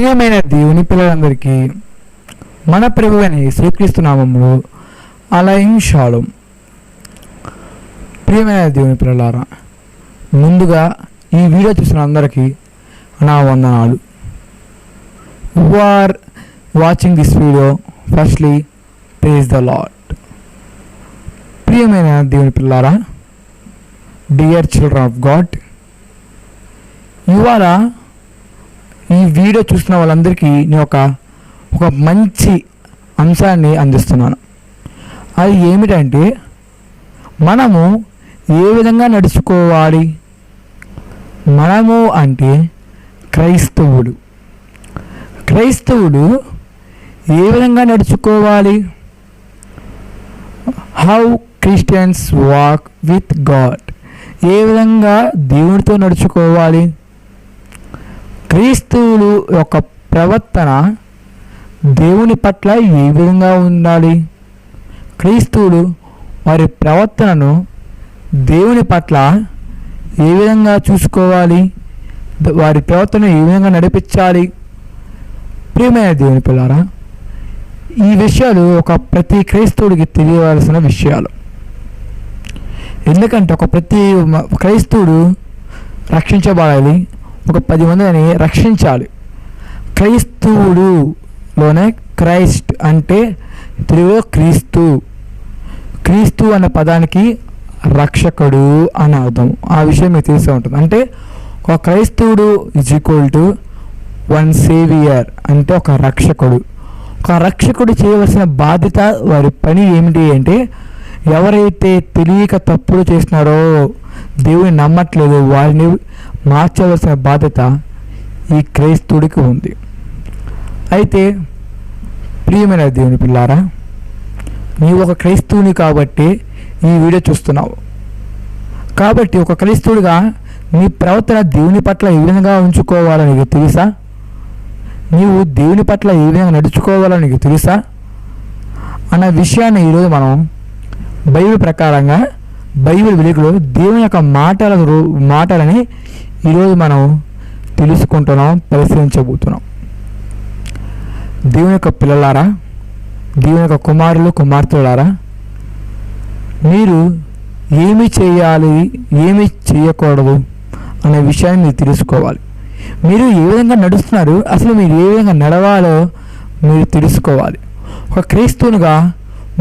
ప్రియమైన దేవుని పిల్లలందరికీ మన ప్రభువైన యేసుక్రీస్తు నామములో అలైం షాలోమ్. ప్రియమైన దేవుని పిల్లలారా, ముందుగా ఈ వీడియో చూసిన అందరికీ నా వందనాలు. Who are watching this video, firstly praise the lord. ప్రియమైన దేవుని పిల్లలారా, డియర్ చిల్డ్రన్ ఆఫ్ గాడ్, ఇవాళ ఈ వీడియో చూస్తున్న వాళ్ళందరికీ నేను ఒక మంచి అంశాన్ని అందిస్తున్నాను. అది ఏమిటంటే, మనము ఏ విధంగా నడుచుకోవాలి. మనము అంటే క్రైస్తవులు ఏ విధంగా నడుచుకోవాలి. How Christians walk with God, ఏ విధంగా దేవునితో నడుచుకోవాలి. క్రైస్తవులు యొక్క ప్రవర్తన దేవుని పట్ల ఏ విధంగా ఉండాలి. క్రైస్తవులు వారి ప్రవర్తనను దేవుని పట్ల ఏ విధంగా చూసుకోవాలి, వారి ప్రవర్తన ఏ విధంగా నడిపించాలి. ప్రియమైన దేవుని పిల్లారా, ఈ విషయాలు ప్రతి క్రైస్తవుడికి తెలియవలసిన విషయాలు. ఎందుకంటే ప్రతి క్రైస్తవుడు రక్షించబడాలి, 10 మందిని రక్షించాలి. క్రైస్తవుడులోనే క్రైస్ట్ అంటే తెలుగులో క్రీస్తు అనే పదానికి రక్షకుడు అని అర్థం. ఆ విషయం మీకు తెలిసే ఉంటుంది. అంటే ఒక క్రైస్తవుడు is equal to one saviour, అంటే ఒక రక్షకుడు చేయవలసిన బాధ్యత, వారి పని ఏమిటి అంటే, ఎవరైతే తెలియక తప్పులు చేస్తున్నారో, దేవుని నమ్మట్లేదు, వారిని మార్చవలసిన బాధ్యత ఈ క్రైస్తవుడికి ఉంది. అయితే ప్రియమైన దేవుని పిల్లారా, నీవు ఒక క్రైస్తవుని కాబట్టి ఈ వీడియో చూస్తున్నావు. కాబట్టి ఒక క్రైస్తవుడిగా నీ ప్రవర్తన దేవుని పట్ల ఏ విధంగా ఉంచుకోవాలో నీకు తెలుసా? నీవు దేవుని పట్ల ఏ విధంగా నడుచుకోవాలో నీకు తెలుసా అన్న విషయాన్ని ఈరోజు మనం బైబిల్ ప్రకారంగా, బైబిల్ వెలుగులో దేవుని యొక్క మాటలని ఈరోజు మనం తెలుసుకుంటున్నాం, పరిశీలించబోతున్నాం. దేవుని యొక్క పిల్లలారా, దేవుని యొక్క కుమార్తెలారా, మీరు ఏమి చేయాలి, ఏమి చేయకూడదు అనే విషయాన్ని మీరు తెలుసుకోవాలి. మీరు ఏ విధంగా నడుస్తున్నారు, అసలు మీరు ఏ విధంగా నడవాలో మీరు తెలుసుకోవాలి. ఒక క్రైస్తవునిగా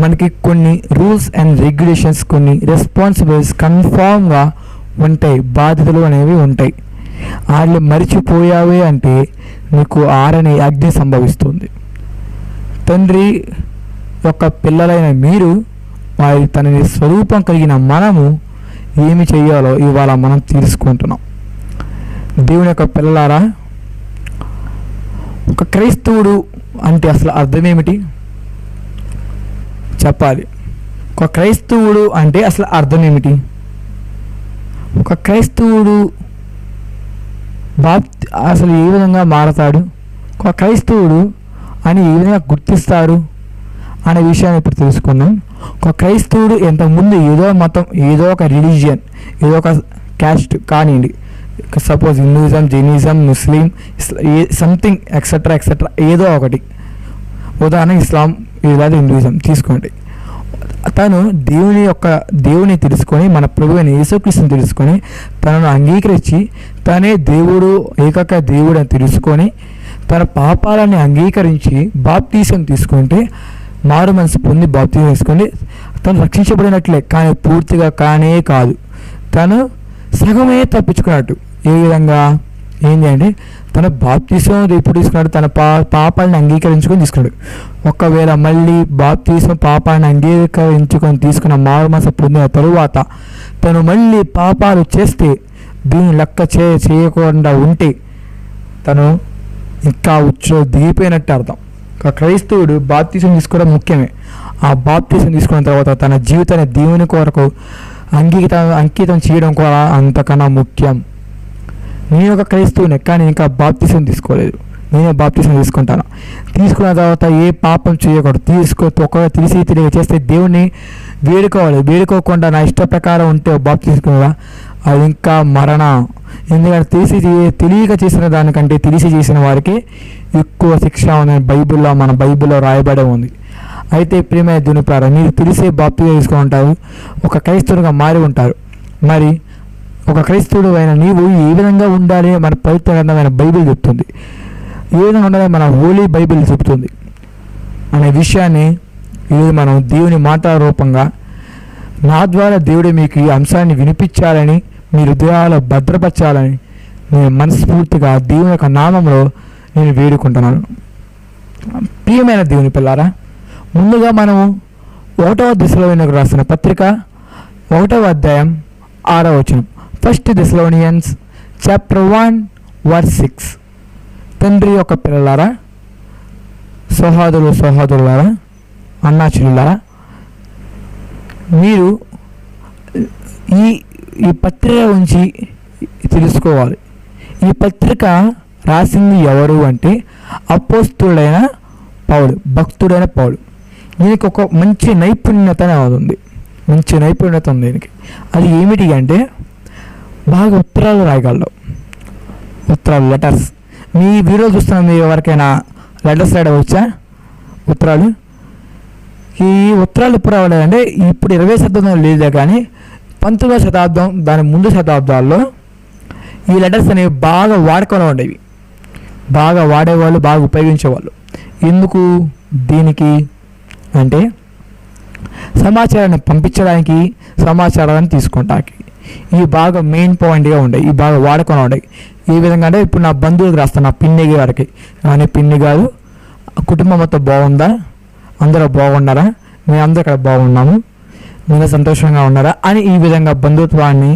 మనకి కొన్ని రూల్స్ అండ్ రెగ్యులేషన్స్, కొన్ని రెస్పాన్సిబిలిటీస్ కన్ఫామ్గా ఉంటాయి, బాధ్యతలు అనేవి ఉంటాయి. వాళ్ళు మరిచిపోయావే అంటే నీకు ఆరని అగ్ని సంభవిస్తుంది. తండ్రి యొక్క పిల్లలైన మీరు, తనని స్వరూపం కలిగిన మనము ఏమి చేయాలో ఇవాళ మనం తెలుసుకుంటున్నాం. దేవుని యొక్క పిల్లలారా, ఒక క్రైస్తవుడు అంటే అసలు అర్థం ఏమిటి చెప్పాలి. ఒక క్రైస్తవుడు అంటే అసలు అర్థం ఏమిటి? ఒక క్రైస్తవుడు అసలు ఏ విధంగా మారతాడు, ఒక క్రైస్తవుడు అని ఏ విధంగా గుర్తిస్తారు అనే విషయాన్ని ఇప్పుడు తెలుసుకుందాం. ఒక క్రైస్తవుడు ఇంతకుముందు ఏదో మతం, ఏదో ఒక రిలీజియన్, ఏదో ఒక క్యాస్ట్ కానివ్వండి, సపోజ్ హిందూయిజం, జైనిజం, ముస్లిం, సంథింగ్ ఎక్సెట్రా ఏదో ఒకటి, ఉదాహరణ ఇస్లాం లేదా హిందూయిజం తీసుకోండి. తను దేవుని తెలుసుకొని, మన ప్రభువైన యేసుక్రీస్తుని తెలుసుకొని, తనను అంగీకరించి తనే దేవుడు, ఏకైక దేవుడు అని తెలుసుకొని, తన పాపాలని అంగీకరించి బాప్తీసం తీసుకుంటే, మారు మనసు పొంది బాప్తీసం తీసుకొని తను రక్షించబడినట్లే. కానీ పూర్తిగా కానే కాదు, తను సగమే తప్పించుకున్నట్టు. ఏ విధంగా ఏంటి అంటే, తన బాప్తీసం ఎప్పుడు తీసుకున్నాడు? తన పాపాలను అంగీకరించుకొని తీసుకున్నాడు. ఒకవేళ మళ్ళీ బాప్తీసం పాపాలను అంగీకరించుకొని తీసుకున్న మారు మనసు పొందిన తరువాత తను మళ్ళీ పాపాలు చేస్తే, దీన్ని లెక్క చేయకుండా ఉంటే తను ఇంకా దిగిపోయినట్టు అర్థం. ఒక క్రైస్తవుడు బాప్తీసం తీసుకోవడం ముఖ్యమే. ఆ బాప్తీసం తీసుకున్న తర్వాత తన జీవితాన్ని దేవుని కొరకు అంకితం చేయడం కూడా అంతకన్నా ముఖ్యం. నేను ఒక క్రైస్తవుని, కానీ ఇంకా బాప్తీసం తీసుకోలేదు. నేనే బాప్తీసం తీసుకుంటాను. తీసుకున్న తర్వాత ఏ పాపం చేయకూడదు. ఒకవేళ తెలియ చేస్తే దేవుణ్ణి వేడుకోవాలి. వేడుకోకుండా నా ఇష్ట ప్రకారం ఉంటే బాప్తీసం తీసుకున్నా అది ఇంకా ఎందుకంటే తెలియక చేసిన దానికంటే తెలిసి చేసిన వారికి ఎక్కువ శిక్ష ఉందని మన బైబిల్లో రాయబడే ఉంది. అయితే ప్రియమైన దేవుని ప్రియులారా, మీరు తెలిసే బాప్తిజం తీసుకొని ఉంటారు, ఒక క్రైస్తవుడిగా మారి ఉంటారు. మరి ఒక క్రైస్తవుడు అయిన నీవు ఏ విధంగా ఉండాలి మన పవిత్ర గ్రంథమైన బైబిల్ చెప్తుంది, ఏ విధంగా ఉండాలి మన హోలీ బైబిల్ చెప్తుంది అనే విషయాన్ని ఈరోజు మనం దేవుని మాట రూపంగా నా ద్వారా దేవుడు మీకు ఈ అంశాన్ని వినిపించాలని, మీ హృదయాలు భద్రపరచాలని నేను మనస్ఫూర్తిగా దేవుని యొక్క నామంలో నేను వేడుకుంటున్నాను. ప్రియమైన దేవుని పిల్లారా, ముందుగా మనము 1వ దశలోనిలకు రాసిన పత్రిక 1వ అధ్యాయం 6వ వచనం, 1 Thessalonians chapter 1 verse 6. తండ్రి యొక్క పిల్లలారా, సహోదరులారా, అన్నాచెల్లులారా, మీరు ఈ పత్రిక గురించి తెలుసుకోవాలి. ఈ పత్రిక రాసింది ఎవరు అంటే అపోస్తలుడైన పౌలు, భక్తుడైన పౌలు. దీనికి ఒక మంచి నైపుణ్యత ఉంది, దీనికి. అది ఏమిటి అంటే బాగా ఉత్తరాలు రాయగలరు, లెటర్స్. మీ వీడియో చూస్తున్న మీరు ఎవరికైనా లెటర్స్ రాయడం వచ్చా? ఈ ఉత్తరాలు ఎప్పుడు రావలేదంటే ఇప్పుడు 20వ శతాబ్దంలో లేదే, కానీ 19వ శతాబ్దం దాని ముందు శతాబ్దాల్లో ఈ లెటర్స్ అనేవి బాగా వాడకంలో ఉండేవి, బాగా వాడేవాళ్ళు, బాగా ఉపయోగించేవాళ్ళు. ఎందుకు? దీనికి అంటే సమాచారాన్ని పంపించడానికి, సమాచారాన్ని తీసుకోవడానికి ఇవి బాగా మెయిన్ పాయింట్గా ఉండేవి, ఇవి బాగా వాడకంలో ఉండేవి. ఏ విధంగా అంటే ఇప్పుడు నా బంధువులకు రాస్తాను, నా పిన్ని గారికి, కానీ పిన్ని గారు కుటుంబం మొత్తం బాగుందా, అందరూ బాగున్నారా, మేము అందరూ ఇక్కడ బాగున్నాము, మీరు సంతోషంగా ఉన్నారా అని ఈ విధంగా బంధుత్వాన్ని,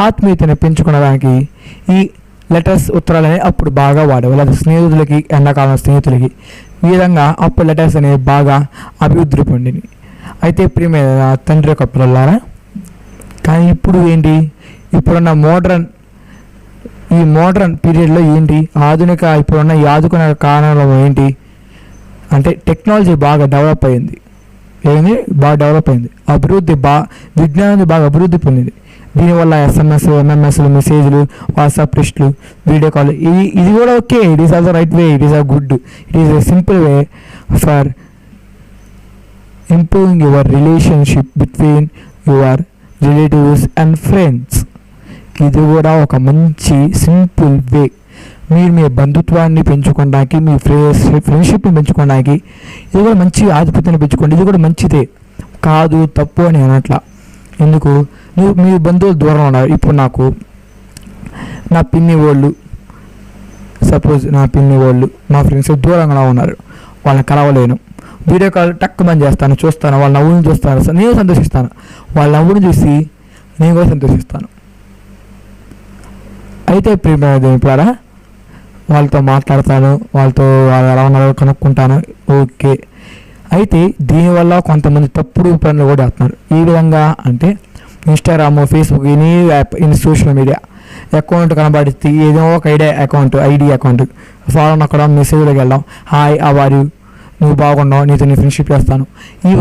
ఆత్మీయతని పెంచుకోవడానికి ఈ లెటర్స్, ఉత్తరాలు అనేవి అప్పుడు బాగా వాడేవాళ్ళు. అది స్నేహితులకి, ఎండాకాలం స్నేహితులకి, ఈ విధంగా అప్పుడు లెటర్స్ అనేవి బాగా అభివృద్ధి పొందినవి. అయితే ప్రియమైన తండ్రి యొక్క పిల్లలారా, కానీ ఇప్పుడు ఏంటి, ఇప్పుడున్న ఈ మోడ్రన్ పీరియడ్లో ఏంటి, ఇప్పుడున్న ఈ ఆధునిక కాలంలో ఏంటి అంటే టెక్నాలజీ బాగా డెవలప్ అయింది. విజ్ఞానం బాగా అభివృద్ధి పొందింది. దీనివల్ల SMS, MMS, మెసేజ్లు, వాట్సాప్ టెస్ట్లు, వీడియో కాల్, ఇది కూడా okay. It is also right way, it is a good, it is a simple way for improving your relationship between your relatives and friends. ఇది కూడా ఒక మంచి సింపుల్ వే. మీరు మీ బంధుత్వాన్ని పెంచుకోవడానికి, మీ ఫ్రెండ్షిప్ని పెంచుకోవడానికి ఇది కూడా మంచి ఆధిపత్యాన్ని పెంచుకోండి. ఇది కూడా మంచిదే కాదు, తప్పు అని అనట్లా. ఎందుకు? మీ బంధువులు దూరం ఉన్నారు. ఇప్పుడు నాకు నా పిన్ని వాళ్ళు, సపోజ్ నా పిన్ని వాళ్ళు, మా ఫ్రెండ్స్ దూరంగా ఉన్నారు, వాళ్ళని కలవలేను. వీడియో కాల్ టక్కుమని చేస్తాను, చూస్తాను, వాళ్ళ నవ్వుని చూస్తాను, నేను సంతోషిస్తాను, వాళ్ళ నవ్వుని చూసి నేను కూడా సంతోషిస్తాను. అయితే ప్రియమైన దేవులారా, వాళ్ళతో మాట్లాడతాను, వాళ్ళు ఎలా ఉన్నారో కనుక్కుంటాను, ఓకే. అయితే దీనివల్ల కొంతమంది తప్పుడు పనులు కూడా వేస్తున్నారు. ఈ విధంగా అంటే Instagram, Facebook, any app, social media account కనబడితే ఏదో ఒక ఐడి అకౌంట్ ఫాలో అక్కడ మెసేజ్లోకి వెళ్ళడం, హాయ్ అవారు, నువ్వు బాగున్నావు, నీతో నీ ఫ్రెండ్షిప్ చేస్తాను, ఈ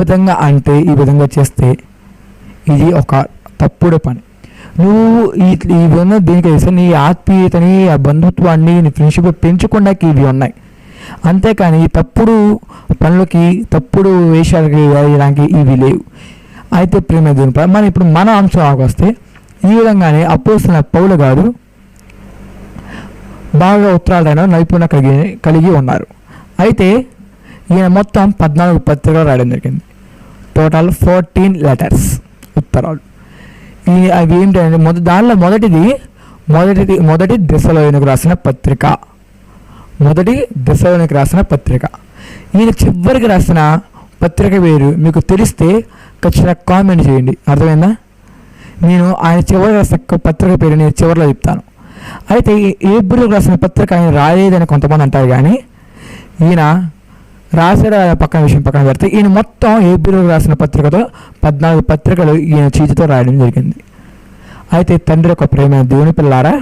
విధంగా చేస్తే ఇది ఒక తప్పుడు పని. నువ్వు ఈ విధంగా దీనికి చేస్తే నీ ఆత్మీయతని, ఆ బంధుత్వాన్ని, నీ ఫ్రెండ్షిప్ పెంచుకోవడానికి ఇవి ఉన్నాయి. అంతేకాని తప్పుడు పనులకి, తప్పుడు వేషాలకి వేయడానికి ఇవి లేవు. అయితే ప్రేమ దీనిపై ఇప్పుడు మన అంశాలకు వస్తే, ఈ విధంగానే అపోస్తలుడైన పౌలు గారు బాగా ఉత్తరాలైన నైపుణ్యం కలిగి ఉన్నారు. అయితే ఈయన మొత్తం 14 పత్రికలు రాయడం జరిగింది. టోటల్ 14 లెటర్స్, ఉత్తరాలు. అవి ఏంటంటే దానిలో మొదటి దశలోనికి రాసిన పత్రిక. ఈయన చివరికి రాసిన పత్రిక వేరు. మీకు తెలిస్తే ఖచ్చితంగా కామెంట్ చేయండి, అర్థమైందా? నేను ఆయన చివరి రాసిన పత్రిక పేరు నేను చివరిలో చెప్తాను. అయితే హెబ్రీయులకు రాసిన పత్రిక ఆయన రాలేదని కొంతమంది అంటారు, కానీ ఈయన రాశాడు. విషయం పక్కన పెడితే ఈయన మొత్తం హెబ్రీయులకు రాసిన పత్రికతో 14 పత్రికలు ఈయన చేతితో రాయడం జరిగింది. అయితే తండ్రి యొక్క ప్రేమ దేవుని పిల్లారా,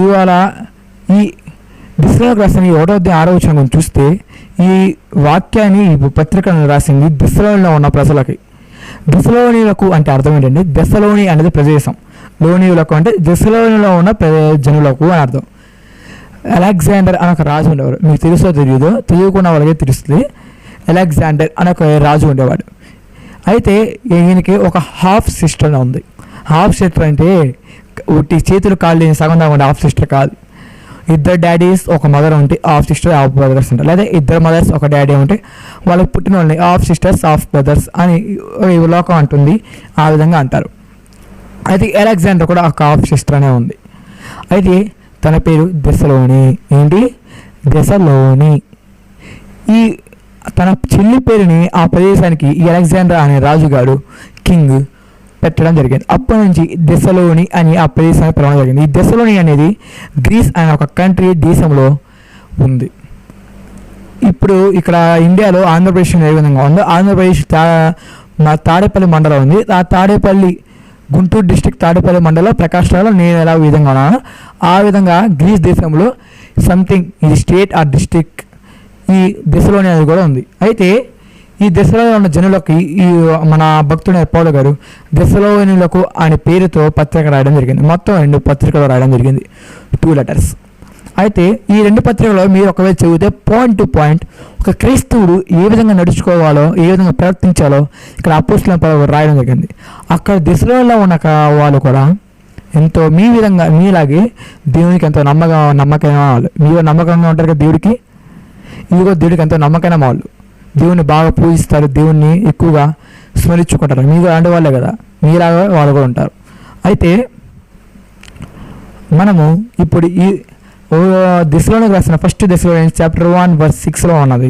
ఇవాళ ఈ దశలోనికి రాసిన 1వ అధ్యాయం 6వ వచనం చూస్తే, ఈ వాక్యాన్ని, ఈ పత్రికను రాసింది దశలోనిలో ఉన్న ప్రజలకి. దశలోనిలకు అంటే అర్థం ఏంటంటే, దశలోని అనేది ప్రదేశం, లోనీయులకు అంటే దెస్సలోనిలో ఉన్న జనులకు అని అర్థం. అలెగ్జాండర్ అని ఒక రాజు ఉండేవాడు. మీకు తెలుసో తెలియదో, తెలియకుండా వాళ్ళకి తెలుస్తుంది. అలెగ్జాండర్ అని ఒక రాజు ఉండేవాడు. అయితే ఈయనకి ఒక హాఫ్ సిస్టర్ ఉంది. హాఫ్ సిస్టర్ అంటే ఒకటి చేతులు కాళ్ళు సగం దాకా ఉండే హాఫ్ సిస్టర్ కాదు. ఇద్దరు డాడీస్ ఒక మదర్ ఉంటే హాఫ్ సిస్టర్ హాఫ్ బ్రదర్స్ ఉంటారు. లేదా ఇద్దరు మదర్స్ ఒక డాడీ ఉంటే వాళ్ళకి పుట్టిన వాళ్ళని హాఫ్ సిస్టర్స్ హాఫ్ బ్రదర్స్ అని లోకం అంటుంది. ఆ విధంగా అంటారు. అయితే అలెగ్జాండర్ కూడా ఒక హాఫ్ సిస్టర్ అనే ఉంది. అయితే తన పేరు దెస్సలోని. ఏంటి? దెస్సలోని. ఈ తన చెల్లి పేరుని ఆ ప్రదేశానికి ఈ అలెగ్జాండర్ అనే రాజుగారు కింగ్ పెట్టడం జరిగింది. అప్పటి నుంచి దెస్సలోని అని ఆ ప్రదేశాన్ని పిలవడం జరిగింది. ఈ దెస్సలోని అనేది గ్రీస్ అనే ఒక కంట్రీ దేశంలో ఉంది. ఇప్పుడు ఇక్కడ ఇండియాలో ఆంధ్రప్రదేశ్ ఏ విధంగా ఉందో, ఆంధ్రప్రదేశ్ తాడేపల్లి మండలం ఉంది. ఆ తాడేపల్లి గుంటూరు డిస్టిక్ తాడేపల్లి మండలం ప్రకాష్ రావులో నేను ఎలా విధంగా ఉన్నాను, ఆ విధంగా గ్రీస్ దేశంలో సంథింగ్ ఇది స్టేట్ ఆర్ డిస్టిక్ ఈ దెస్సలోని అనేది కూడా ఉంది. అయితే ఈ దెస్సలోని ఉన్న జనులకి ఈ మన భక్తుడు పౌలు గారు దెస్సలోనిలకు అనే పేరుతో పత్రిక రాయడం జరిగింది. మొత్తం 2 పత్రికలు రాయడం జరిగింది, 2 letters. అయితే ఈ 2 పత్రికలో మీరు ఒకవేళ చదివితే పాయింట్ టు పాయింట్ ఒక క్రైస్తవుడు ఏ విధంగా నడుచుకోవాలో, ఏ విధంగా ప్రవర్తించాలో ఇక్కడ అపోస్తలుల పౌలు రాయడం జరిగింది. అక్కడ దెస్సలోనిలో ఉన్న వాళ్ళు కూడా ఎంతో మీ విధంగా మీలాగే దేవునికి ఎంతో నమ్మకమైన వాళ్ళు. మీరు నమ్మకంగా ఉంటారు కదా దేవుడికి. ఇదిగో దేవుడికి ఎంతో నమ్మకమైన వాళ్ళు, దేవుని బాగా పూజిస్తారు, దేవుణ్ణి ఎక్కువగా స్మరించుకుంటారు. మీరు అలాంటి వాళ్ళే కదా, మీలాగా వాళ్ళు కూడా ఉంటారు. అయితే మనము ఇప్పుడు ఈ దెస్సలోనికి రాసిన ఫస్ట్ దెస్సలోని చాప్టర్ 1:6 ఉన్నది.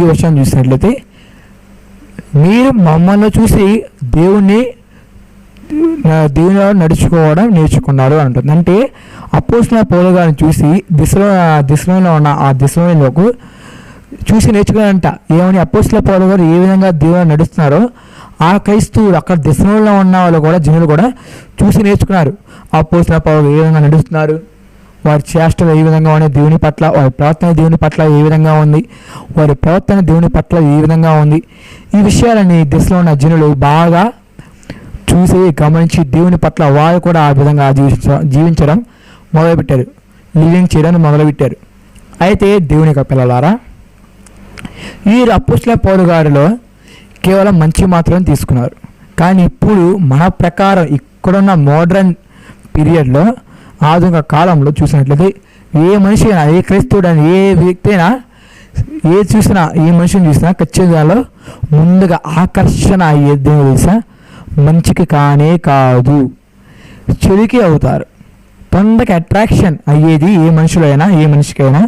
ఈ విషయం చూసినట్లయితే మీరు మమ్మల్ని చూసి దేవునిలో నడుచుకోవడం నేర్చుకున్నారు అని ఉంటుంది. అంటే అపోస్తలుల పౌలు గారిని చూసి దెస్సలోనిలో ఉన్న ఆ దెస్సలోనిలోకి చూసి నేర్చుకున్నారంట. ఏమని? అపోస్తలుల పౌలు గారు ఏ విధంగా దేవుని నడుస్తున్నారో ఆ క్రైస్తవులు అక్కడ దెస్సలోనిలో ఉన్న వాళ్ళు కూడా జనులు కూడా చూసి నేర్చుకున్నారు. అపోస్తలుల పౌలు ఏ విధంగా నడుస్తున్నారు, వారి చేష్టలు ఏ విధంగా ఉన్నాయి దేవుని పట్ల, వారి ప్రవర్తన దేవుని పట్ల ఏ విధంగా ఉంది, వారి ప్రవర్తన దేవుని పట్ల ఏ విధంగా ఉంది, ఈ విషయాలని దెస్సలో ఉన్న జనులు బాగా చూసి గమనించి దేవుని పట్ల వారు కూడా ఆ విధంగా జీవించడం మొదలుపెట్టారు, లివింగ్ చేయడం మొదలుపెట్టారు. అయితే దేవుని యొక్క పిల్లలారా, ఈ అపోస్తలుల పౌలు గారిలో కేవలం మంచి మాత్రమే తీసుకున్నారు. కానీ ఇప్పుడు మన ప్రకారం ఇక్కడున్న మోడర్న్ పీరియడ్లో, ఆధునిక కాలంలో చూసినట్లయితే ఏ మనిషి అయినా, ఏ క్రైస్తవుడైనా, ఏ వ్యక్తి అయినా, ఏ మనిషిని చూసినా ఖచ్చితంగా ముందుగా ఆకర్షణ అయ్యేది తెలుసా? మంచికి కానే కాదు, చెడుకి అవుతారు. తొందరగా అట్రాక్షన్ అయ్యేది ఏ మనుషులైనా, ఏ మనిషికైనా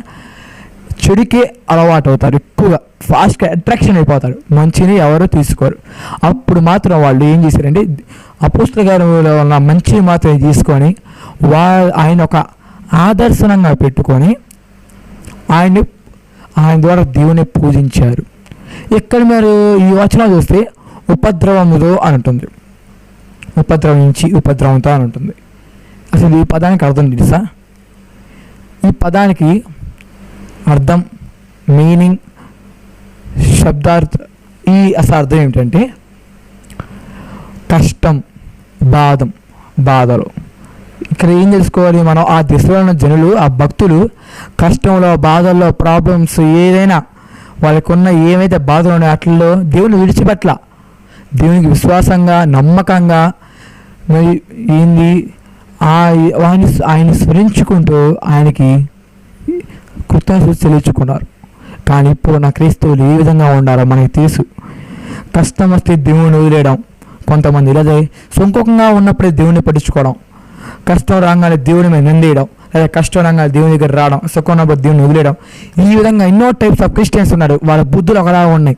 చెడుకే అలవాటు అవుతారు. ఎక్కువగా ఫాస్ట్గా అట్రాక్షన్ అయిపోతారు, మంచిని ఎవరు తీసుకోరు. అప్పుడు మాత్రం వాళ్ళు ఏం చేశారంటే అపోస్తలుల గారిలో ఉన్న మంచి మాత్రం తీసుకొని ఆయన ఒక ఆదర్శనంగా పెట్టుకొని ఆయన ద్వారా దేవుని పూజించారు. ఇక్కడ మీరు ఈ వచనం చూస్తే ఉపద్రవముతో అని ఉంటుంది, ఉపద్రవించి ఉపద్రవంతో అని ఉంటుంది. అసలు ఈ పదానికి అర్థం తెలుసా? ఈ పదానికి అర్థం, మీనింగ్, శబ్దార్థ అసలు అర్థం ఏమిటంటే కష్టం, బాధలు. ఇక్కడ ఏం తెలుసుకోవాలి మనం? ఆ దిశలో ఉన్న జనులు, ఆ భక్తులు కష్టంలో, బాధల్లో, ప్రాబ్లమ్స్ ఏదైనా వాళ్ళకున్న ఏమైతే బాధలు ఉన్నాయో అట్లలో దేవుని విడిచిపెట్ల, దేవునికి విశ్వాసంగా నమ్మకంగా మరి ఆయన స్మరించుకుంటూ ఆయనకి కృతజ్ఞతలు చెల్లించుకున్నారు. కానీ ఇప్పుడు నా క్రైస్తవులు ఏ విధంగా ఉండాలో మనకి తెలుసు. కష్టం వస్తే దేవుని వదిలేయడం, కొంతమంది లేదా సుంకంగా ఉన్నప్పుడే దేవుని పట్టించుకోవడం, కష్టం రాగానే దేవుని మీద నిందేయడం, లేదా కష్టం రాగానే దేవుని దగ్గర రావడం, సుఖం ఉన్నప్పుడు దేవుని వదిలేయడం. ఈ విధంగా ఎన్నో టైప్స్ ఆఫ్ క్రిస్టియన్స్ ఉన్నారు. వాళ్ళ బుద్ధులు ఒకలా ఉన్నాయి,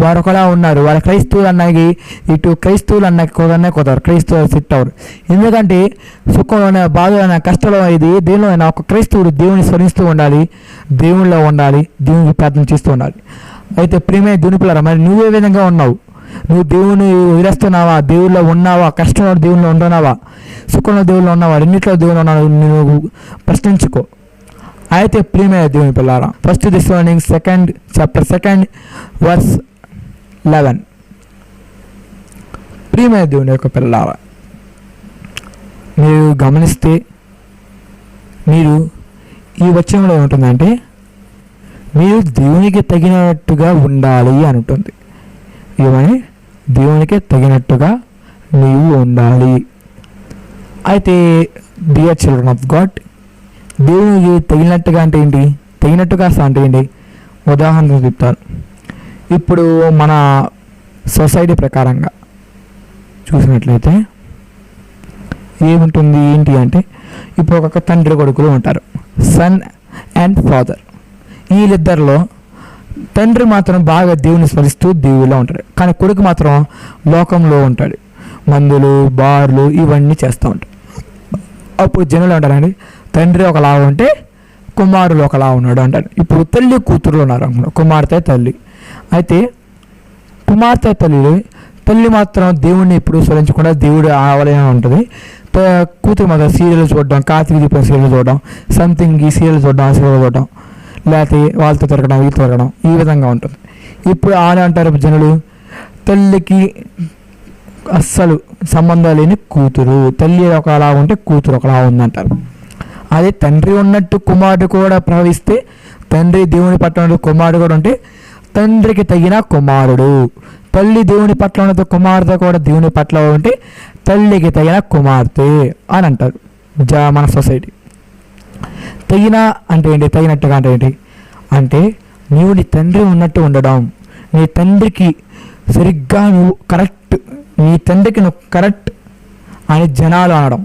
వారు ఒకలా ఉన్నారు. వాళ్ళ క్రైస్తవులు అన్నాకి ఇటు క్రైస్తవులు అన్నాకి కుదరరు, క్రైస్తవులు సెట్ అవ్వరు. ఎందుకంటే సుఖంలోనే, బాధలోనే, కష్టంలో ఇది దేనిలోనైనా ఒక క్రైస్తవుడు దేవుని స్మరిస్తూ ఉండాలి, దేవునిలో ఉండాలి, దేవునికి ప్రార్థన చేస్తూ ఉండాలి. అయితే ప్రియమైన దేవుని పిల్లరా, మరి నువ్వే విధంగా ఉన్నావు? నువ్వు దేవుని వదిలేస్తున్నావా? దేవుళ్ళలో ఉన్నావా? కష్టంలో దేవుళ్ళు ఉంటున్నావా? సుఖంలో దేవుళ్ళు ఉన్నావా? రెండిట్లో దేవుళ్ళు ఉన్నావా? నువ్వు ప్రశ్నించుకో. అయితే ప్రియమైన దేవుని పిల్లారా, ఫస్ట్ థెస్సలోనియన్స్ 2:11 ప్రియమైన దేవుని యొక్క పిల్లారా, మీరు గమనిస్తే మీరు ఈ వచనంలో ఏముంటుందంటే మీరు దేవునికి తగినట్టుగా ఉండాలి అని ఉంటుంది. ఏమని? దేవునికి తగినట్టుగా నీవు ఉండాలి. అయితే డియర్ చిల్డ్రన్ ఆఫ్ గాడ్, దేవునికి తగినట్టుగా అంటే ఏంటి? తగినట్టుగా అంటే ఏంటి? ఉదాహరణ చెప్తాను. ఇప్పుడు మన సొసైటీ ప్రకారంగా చూసినట్లయితే ఏముంటుంది ఏంటి అంటే, ఇప్పుడు ఒక తండ్రి కొడుకులు ఉంటారు, సన్ అండ్ ఫాదర్. వీళ్ళిద్దరిలో తండ్రి మాత్రం బాగా దేవుని స్మరిస్తూ దేవుల్లో ఉంటాడు, కానీ కొడుకు మాత్రం లోకంలో ఉంటాడు, మందులు బార్లు ఇవన్నీ చేస్తూ ఉంటాడు. అప్పుడు జనులు అంటారండి, తండ్రి ఒకలా ఉంటే కుమారులు ఒకలా ఉన్నాడు అంటారు. ఇప్పుడు తల్లి కూతురులు ఉన్నారు అనుకున్నాం, కుమార్తె తల్లి. అయితే కుమార్తె తల్లి మాత్రం దేవుడిని ఎప్పుడు స్మరించకుండా దేవుడు ఆవలనే ఉంటుంది. కూతురు మాత్రం సీరియల్ చూడడం, కార్తీక దీపం సీరియల్ చూడడం, సంథింగ్ ఈ సీరియల్ చూడడం, ఆ సీరియల్ చూడడం, లేకపోతే వాళ్ళతో తిరగడం వీళ్ళతో తిరగడం, ఈ విధంగా ఉంటుంది. ఇప్పుడు ఆనే అంటారు జనులు, తల్లికి అస్సలు సంబంధం లేని కూతురు, తల్లి ఒకలా ఉంటే కూతురు ఒకలా ఉందంటారు. అదే తండ్రి ఉన్నట్టు కుమారుడు కూడా ప్రవహిస్తే, తండ్రి దేవుని పట్ల ఉన్నట్టు కుమారుడు కూడా ఉంటే తండ్రికి తగిన కుమారుడు, తల్లి దేవుని పట్ల ఉన్నట్టు కుమార్తె కూడా దేవుని పట్ల ఉంటే తల్లికి తగిన కుమార్తె అని అంటారు మన సొసైటీ. తగిన అంటే ఏంటి? తగినట్టుగా అంటే ఏంటి అంటే నీవు నీ తండ్రి ఉన్నట్టు ఉండడం, నీ తండ్రికి సరిగ్గా నువ్వు కరెక్ట్, నీ తండ్రికి నువ్వు కరెక్ట్ అని జనాలు అనడం.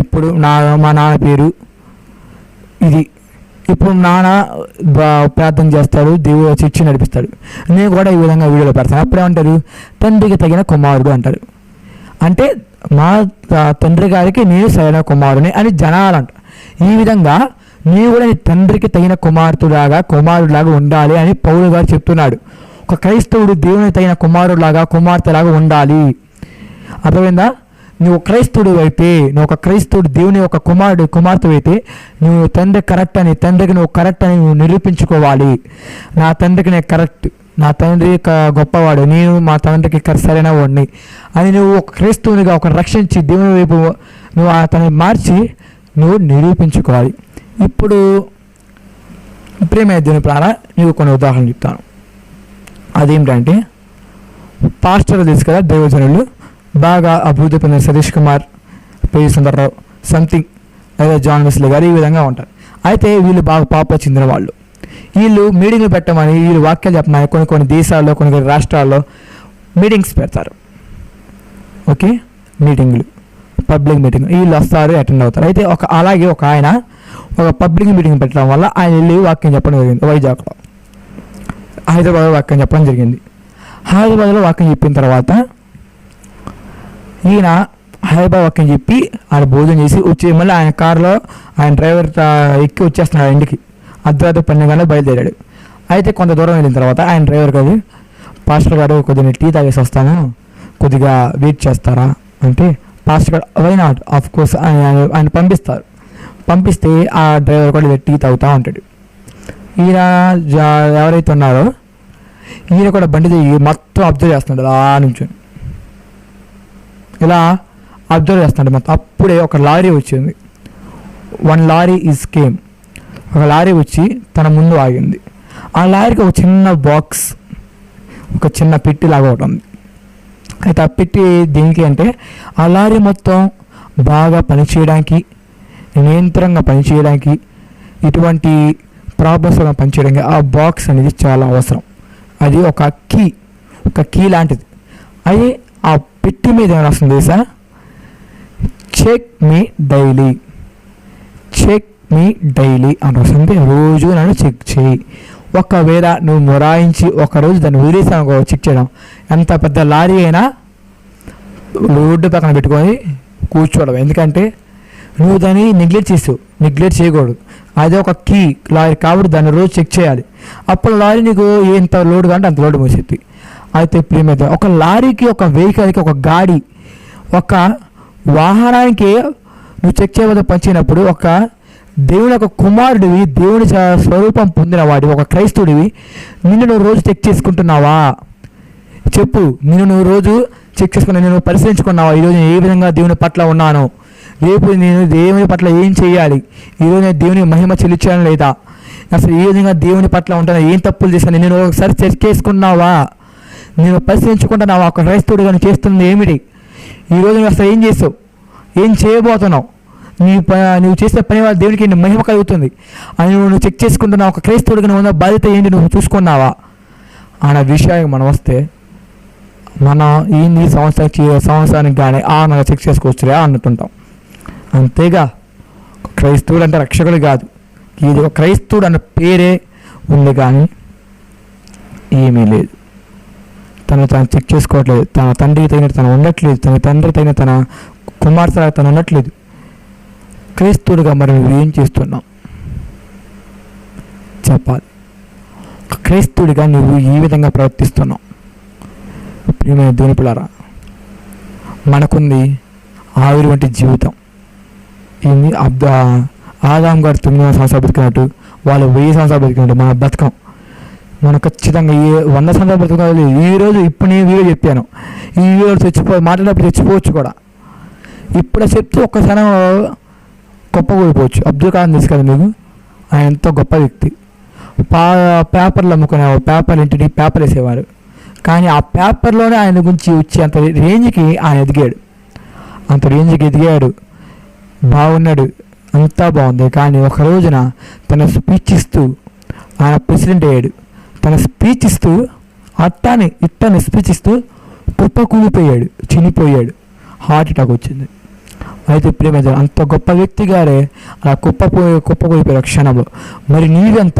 ఇప్పుడు మా నాన్న పేరు ఇది, ఇప్పుడు నాన్న ప్రార్థన చేస్తాడు, దేవుడు చర్చి నడిపిస్తాడు, నేను కూడా ఈ విధంగా వీడియోలో పెడతాను. అప్పుడేమంటారు? తండ్రికి తగిన కుమారుడు అంటారు. అంటే మా తండ్రి గారికి నేను సరైన కుమారుని అని జనాలు అంటారు. ఈ విధంగా నీవు కూడా నీ తండ్రికి తగిన కుమారుడిలాగా ఉండాలి అని పౌలు గారు చెప్తున్నాడు. ఒక క్రైస్తవుడు దేవునికి తగిన కుమారుడిలాగా కుమార్తెలాగా ఉండాలి. అర్థమైందా? నువ్వు క్రైస్తవుడు అయితే, నువ్వు ఒక క్రైస్తవుడు దేవుని ఒక కుమార్తె అయితే నువ్వు తండ్రి కరెక్ట్ అని, తండ్రికి నువ్వు కరెక్ట్ అని నువ్వు నిరూపించుకోవాలి. నా తండ్రికి నేను కరెక్ట్, నా తండ్రి గొప్పవాడు, నేను మా తండ్రికి సరైన వాడిని అని నువ్వు ఒక క్రైస్తవునిగా ఒక రక్షించి దేవుని వైపు నువ్వు అతన్ని మార్చి నువ్వు నిరూపించుకోవాలి. ఇప్పుడు ప్రేమ దేవుని ప్రాణ నీకు కొన్ని ఉదాహరణలు చెప్తాను. అదేమిటంటే, పాస్టర్ తెలుసు కదా, దైవజనులు బాగా అభివృద్ధి పొందిన సతీష్ కుమార్, పేరు సుందర్రావు, సంథింగ్ లేదా జాన్ వెస్లీ గారు, ఈ విధంగా ఉంటారు. అయితే వీళ్ళు బాగా పాపులర్ చెందిన వాళ్ళు. వీళ్ళు మీటింగ్లు పెట్టమని, వీళ్ళు వాక్యాలు చెప్పమని కొన్ని దేశాల్లో కొన్ని రాష్ట్రాల్లో మీటింగ్స్ పెడతారు. ఓకే, మీటింగ్లు, పబ్లిక్ మీటింగ్, వీళ్ళు వస్తారు, అటెండ్ అవుతారు. అయితే అలాగే ఒక ఆయన ఒక పబ్లిక్ మీటింగ్ పెట్టడం వల్ల ఆయన వెళ్ళి వాక్యం చెప్పడం జరిగింది. వైజాగ్లో, హైదరాబాద్లో వాక్యం చెప్పడం జరిగింది. హైదరాబాద్లో వాక్యం చెప్పిన తర్వాత ఈయన హైదరాబాద్ వాక్యం చెప్పి ఆయన భోజనం చేసి వచ్చి మళ్ళీ ఆయన కారులో ఆయన డ్రైవర్ ఎక్కి వచ్చేస్తున్నాడు ఇంటికి. అర్ధరాత్రి 12 గంటలకు బయలుదేరాడు. అయితే కొంత దూరం వెళ్ళిన తర్వాత ఆయన డ్రైవర్ గారు, పాస్టర్ గారు కొద్దిగా టీ తాగేసి వస్తాను, కొద్దిగా వెయిట్ చేస్తారా అంటే, పాస్టర్ గారు వై నాట్, ఆఫ్ కోర్స్ ఆయన పంపిస్తారు. పంపిస్తే ఆ డ్రైవర్ కూడా టీ తాగుతూ ఉంటాడు. ఈయన ఎవరైతే ఉన్నారో ఈయన కూడా బండి దిగి మొత్తం అబ్జర్వ్ చేస్తున్నాడు అలా నుంచి, ఇలా అబ్జర్వ్ చేస్తున్నాడు మొత్తం. అప్పుడే ఒక లారీ వచ్చింది. 1 లారీ కేమ్, ఒక లారీ వచ్చి తన ముందు ఆగింది. ఆ లారీకి ఒక చిన్న బాక్స్, ఒక చిన్న పెట్టి లాగా ఒకటి ఉంది. అయితే ఆ పెట్టి దేనికి అంటే, ఆ లారీ మొత్తం బాగా పనిచేయడానికి, నియంత్రణగా పనిచేయడానికి, ఇటువంటి ప్రాబ్లమ్స్ పనిచేయడానికి ఆ బాక్స్ అనేది చాలా అవసరం. అది ఒక కీ లాంటిది. అది ఆ పెట్టి మీద ఏమైనా వస్తుంది తెలుసా? చెక్ మీ డైలీ, చెక్ మీ డైలీ అని వస్తుంది. రోజు నన్ను చెక్ చేయి. ఒకవేళ నువ్వు మొరాయించి ఒకరోజు దాన్ని వదిలేసాను చెక్ చేయడం, ఎంత పెద్ద లారీ అయినా రోడ్డు పక్కన పెట్టుకొని కూర్చోవడం. ఎందుకంటే నువ్వు దాన్ని నెగ్లెక్ట్ చేయకూడదు. అదే ఒక లారీ కాబట్టి దాన్ని రోజు చెక్ చేయాలి. అప్పుడు లారీ నీకు ఎంత లోడ్ కంటే అంత లోడ్ మోసేది. అయితే ప్రియమైన, ఒక లారీకి, ఒక వెహికల్కి, ఒక గాడి, ఒక వాహనానికి నువ్వు చెక్ చేయవద్ద పంచినప్పుడు, ఒక దేవుని యొక్క కుమారుడివి, దేవుని స్వరూపం పొందిన వాడివి, ఒక క్రైస్తవుడివి, నిన్ను నువ్వు రోజు చెక్ చేసుకుంటున్నావా? చెప్పు, నిన్ను నువ్వు రోజు చెక్ చేసుకున్నా, నేను పరిశీలించుకున్నావా? ఈరోజు ఏ విధంగా దేవుని పట్ల ఉన్నాను, రేపు నేను దేవుని పట్ల ఏం చేయాలి, ఈరోజు నేను దేవునికి మహిమ చెల్లించాను లేదా, అసలు ఏ విధంగా దేవుని పట్ల ఉంటాను, ఏం తప్పులు చేశాను, నేను ఒకసారి చెక్ చేసుకున్నావా, నేను పరిశీలించుకుంటున్నావా, ఒక క్రైస్తవుడిగా నువ్వు చేస్తుంది ఏమిటి, ఈరోజు నువ్వు అసలు ఏం చేసావు, ఏం చేయబోతున్నావు, నువ్వు చేసే పని వల్ల దేవునికి మహిమ కలుగుతుంది అని నువ్వు చెక్ చేసుకుంటున్నావు, ఒక క్రైస్తవుడిగా నువ్వు ఉన్న బాధ్యత ఏంటి నువ్వు చూసుకున్నావా అన్న విషయానికి మనం వస్తే మనం ఈ సంవత్సరానికి కానీ చెక్ చేసుకోవచ్చురా అన్నట్టుంటాం. అంతేగా క్రైస్తవుడు అంటే రక్షకుడు కాదు, ఇది ఒక క్రైస్తవుడు అన్న పేరే ఉంది కానీ ఏమీ లేదు. తను చెక్ చేసుకోవట్లేదు, తన తండ్రికి తగినట్టు తను ఉండట్లేదు, తన తండ్రి తగిన తన కుమార్తె తను ఉండట్లేదు. క్రైస్తవుడిగా మరి నువ్వు ఏం చేస్తున్నావు చెప్పాలి. క్రైస్తవుడిగా నువ్వు ఈ విధంగా ప్రవర్తిస్తున్నావు. ప్రియమైన దేవుని పిల్లారా, మనకుంది ఆవిరి వంటి జీవితం. ఏంది ఆదాం గారు 900 సంవత్సరాలు బతికినట్టు, వాళ్ళు 1000 సంవత్సరాలు బతికినట్టు మన బతకం. మనం ఖచ్చితంగా 100 సంవత్సరాలు బతకాలి. ఈరోజు ఇప్పుడు నేను వీడియో చెప్పాను, ఈ వీడియో మాట్లాడేటప్పుడు చచ్చిపోవచ్చు కూడా. ఇప్పుడే చెప్తే ఒక్కసారి గొప్ప కోల్పోవచ్చు. అబ్దుల్ కలాం తెలుసు కదా మీకు, ఆయన ఎంతో గొప్ప వ్యక్తి. పేపర్లు అమ్ముకునే పేపర్లు ఇంటికి పేపర్ వేసేవారు, కానీ ఆ పేపర్లోనే ఆయన గురించి వచ్చి అంత రేంజ్కి ఆయన ఎదిగాడు, బాగున్నాడు, అంతా బాగుంది. కానీ ఒక రోజున తన స్పీచ్ ఇస్తూ ఆయన ప్రెసిడెంట్ అయ్యాడు. తన స్పీచ్ ఇస్తూ ఇట్టాన్ని స్పీచ్ ఇస్తూ కుప్పకూలిపోయాడు, చనిపోయాడు, హార్ట్ అటాక్ వచ్చింది. అయితే ప్రేమ అంత గొప్ప వ్యక్తి గారే అలా కుప్పకూలిపోయాడు క్షణంలో. మరి నీవెంత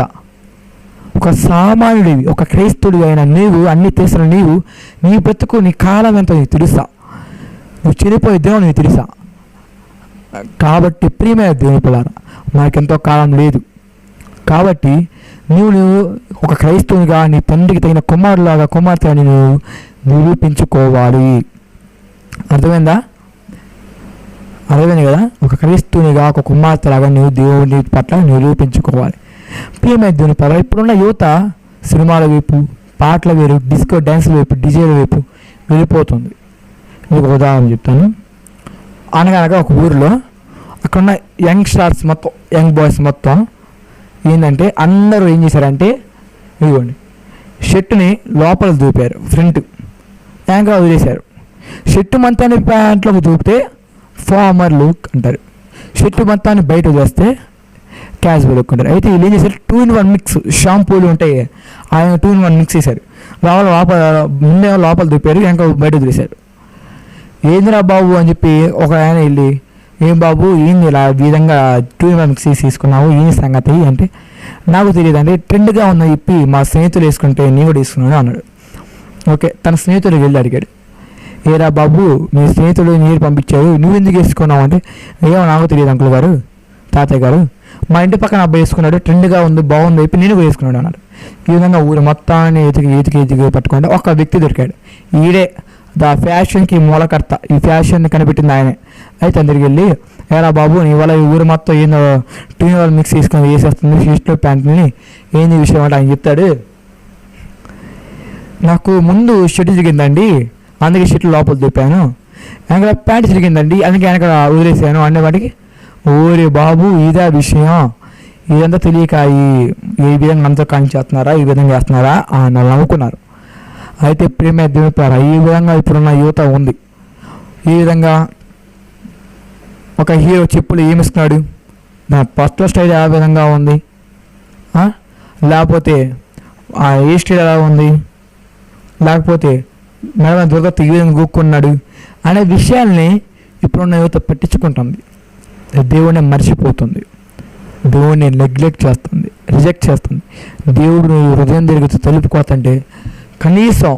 ఒక సామాన్యుడివి, ఒక క్రైస్తవుడివి అయిన నీవు, అన్ని తెలిసిన నీవు, నీ బ్రతుకు నీ కాలం ఎంత నీకు తెలుసా, నువ్వు చనిపోయే దేవుడు నీకు తెలుసా. కాబట్టి ప్రియమైన దేవుని పిల్లారా, మనకెంతో కాలం లేదు. కాబట్టి నువ్వు ఒక క్రైస్తవునిగా నీ తండ్రికి తగిన కుమార్తె అని నువ్వు నిరూపించుకోవాలి. అర్థమైంది కదా. ఒక క్రైస్తవునిగా ఒక కుమార్తెలాగా నువ్వు దేవుని పట్ల నిరూపించుకోవాలి. ప్రియమైన దేవుని పిల్లారా, ఇప్పుడున్న యువత సినిమాల వైపు, పాటల వైపు, డిస్కో డ్యాన్స్ల వైపు, డిజేల వైపు వెళ్ళిపోతుంది. మీకు ఉదాహరణ చెప్తాను. అనగనగా ఒక ఊరిలో అక్కడున్న యంగ్ స్టార్స్ మొత్తం, యంగ్ బాయ్స్ మొత్తం ఏంటంటే అందరూ ఏం చేశారంటే, ఇదిగోండి షర్టుని లోపల దూపారు, ఫ్రంట్ యాంగ్గా వదిలేశారు. షర్టు మొత్తాన్ని ప్యాంట్లోకి దూపితే ఫార్మర్ లుక్ అంటారు, షర్టు మొత్తాన్ని బయట వదిలేస్తే క్యాజువల్ లుక్ అంటారు. అయితే వీళ్ళు ఏం చేశారు, 2-in-1 మిక్స్, షాంపూలు ఉంటాయి ఆయన 2-in-1 మిక్స్ చేశారు. ముందే లోపల దూపారు, ఇంకా బయట వదిలేశారు. ఏందిరా బాబు అని చెప్పి ఒక ఆయన వెళ్ళి, ఏం బాబు ఏంది ఇలా విధంగా 2-in-1 మిక్స్ తీసుకున్నావు, ఏం సంగతి అంటే, నాకు తెలియదు అంటే ట్రెండ్గా ఉన్న చెప్పి మా స్నేహితులు వేసుకుంటే నేను కూడా వేసుకున్నాను అన్నాడు. ఓకే, తన స్నేహితుడికి వెళ్ళి అడిగాడు, ఏరా బాబు మీ స్నేహితుడు నీరు పంపించారు, నువ్వు ఎందుకు వేసుకున్నావు అంటే, ఏమో నాకు తెలియదు అంకుల్ గారు, తాతయ్య గారు, మా ఇంటి పక్కన అబ్బాయి వేసుకున్నాడు, ట్రెండ్గా ఉంది, బాగుంది చెప్పి నేను కూడా వేసుకున్నాడు అన్నాడు. ఈ విధంగా ఊరు మొత్తాన్ని ఎతికి పట్టుకుంటే ఒక వ్యక్తి దొరికాడు. ఈడే ఫ్యాషన్కి మూలకర్త, ఈ ఫ్యాషన్ కనిపెట్టింది ఆయనే. అయితే అందరికి వెళ్ళి, ఏరా బాబు నీ వల్ల ఈ ఊరు మొత్తం ఏందో 2-in-1 మిక్స్ తీసుకొని వేసేస్తుంది షర్ట్లు ప్యాంట్ని, ఏంది విషయం అంటే ఆయన చెప్తాడు, నాకు ముందు షర్ట్ జరిగిందండి అందుకే షర్ట్లు లోపల దూపాను, వెనక ప్యాంట్ జరిగిందండి అందుకే వెనక వదిలేసాను అనే వాటికి, ఓరే బాబు ఇదే విషయం, ఇదంతా తెలియక ఈ విధంగా అంతా కాంచేస్తున్నారా, ఈ విధంగా వేస్తున్నారా అని నమ్ముకున్నారు. అయితే ప్రేమ దేవునిపారా ఈ విధంగా ఇప్పుడున్న యువత ఉంది. ఈ విధంగా ఒక హీరో చెప్పులు ఏమిస్తున్నాడు, నా ఫస్ట్ స్టైల్ ఆ విధంగా ఉంది, లేకపోతే ఆ ఏ స్టైల్ ఎలా ఉంది, లేకపోతే మేడం దుర్గత ఈ విధంగా గూక్కున్నాడు అనే విషయాల్ని ఇప్పుడున్న యువత పట్టించుకుంటుంది. దేవుడిని మర్చిపోతుంది, దేవుడిని నెగ్లెక్ట్ చేస్తుంది, రిజెక్ట్ చేస్తుంది. దేవుడు హృదయం తిరిగి తలుపుకోతంటే కనీసం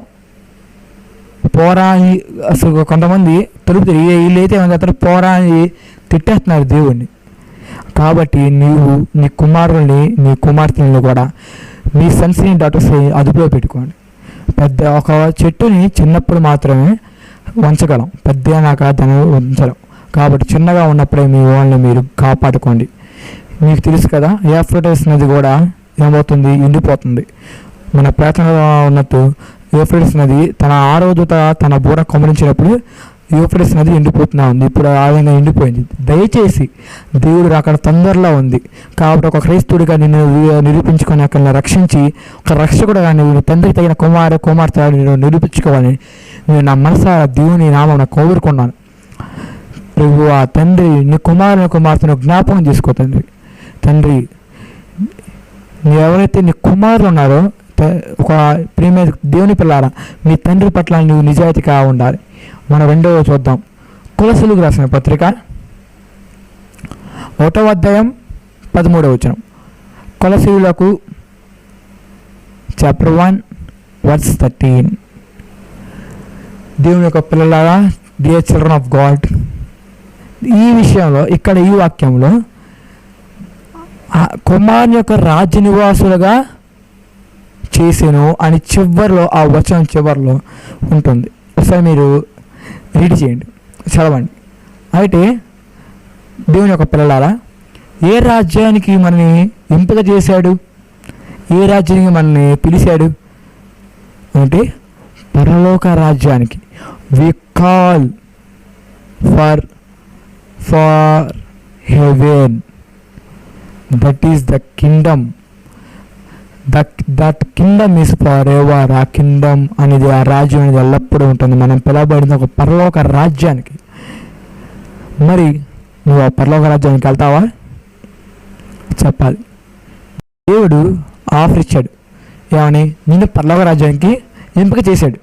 పోరాని, అసలు కొంతమంది తలుపు వీళ్ళైతే ఏమైనా చేస్తారు, పోరాని తిట్టేస్తున్నారు దేవుడిని. కాబట్టి నీవు నీ కుమారుల్ని నీ కుమార్తెలను కూడా మీ సన్స్ని డాటర్స్ అదుపులో పెట్టుకోండి. ఒక చెట్టుని చిన్నప్పుడు మాత్రమే వంచగలం, పెద్దగా నాకు దాన్ని ఉంచడం. కాబట్టి చిన్నగా ఉన్నప్పుడే మీ వాళ్ళని మీరు కాపాడుకోండి. మీకు తెలుసు కదా, యూఫ్రటీస్ నది కూడా ఏమవుతుంది, ఎండిపోతుంది. మన ప్రార్థనలో ఉన్నట్టు యూఫ్రటీస్ నది తన 6వ దూత తన బూర కొమ్మరించినప్పుడు యూఫ్రటీస్ నది ఎండిపోతున్నా ఉంది. ఇప్పుడు ఆ విధంగా ఎండిపోయింది. దయచేసి దేవుడు అక్కడ తొందరలో ఉంది కాబట్టి ఒక క్రైస్తవుడిగా నిన్ను నిరూపించుకొని అక్కడ రక్షించి ఒక రక్షకుడుగా నువ్వు తండ్రికి తగిన కుమార్తె నిరూపించుకోవాలని నేను నా మనసారా దేవుని నామం కోరుకున్నాను. నువ్వు ఆ తండ్రి నీ కుమార్తెను జ్ఞాపకం చేసుకో తండ్రి ఎవరైతే నీ కుమారులు ఉన్నారో ఒక ప్రేమ దేవుని పిల్లారా మీ తండ్రి పట్ల నువ్వు నిజాయితీగా ఉండాలి. మనం రెండవ చూద్దాం. కొలసీలకు రాసిన పత్రిక 1వ అధ్యాయం 13వ వచనం. కొలసీలకు చాప్టర్ 1:13. దేవుని యొక్క పిల్లలారా, డియర్ చిల్డ్రన్ ఆఫ్ గాడ్, ఈ విషయంలో ఇక్కడ ఈ వాక్యంలో కుమారుని యొక్క రాజ్య నివాసులుగా చేసాను అని చివరిలో ఆ వచనం చివరిలో ఉంటుంది. ఒకసారి మీరు రీడ్ చేయండి, చదవండి. అయితే దేవుని యొక్క పిల్లలారా, ఏ రాజ్యానికి మనని ఎంపిక చేశాడు, ఏ రాజ్యానికి మనని పిలిచాడు అంటే పరలోక రాజ్యానికి. We call for heaven, that is the kingdom. That kingdom is forever. ఆ కింగ్డమ్ అనేది, ఆ రాజ్యం అనేది ఎల్లప్పుడూ ఉంటుంది. మనం పిలవబడిన ఒక పరలోక రాజ్యానికి. మరి నువ్వు ఆ పరలోక రాజ్యానికి వెళ్తావా? చెప్పాలి. దేవుడు ఆఫర్ ఇచ్చాడు, ఏమని? నిన్ను పరలోక రాజ్యానికి ఎంపిక చేశాడు.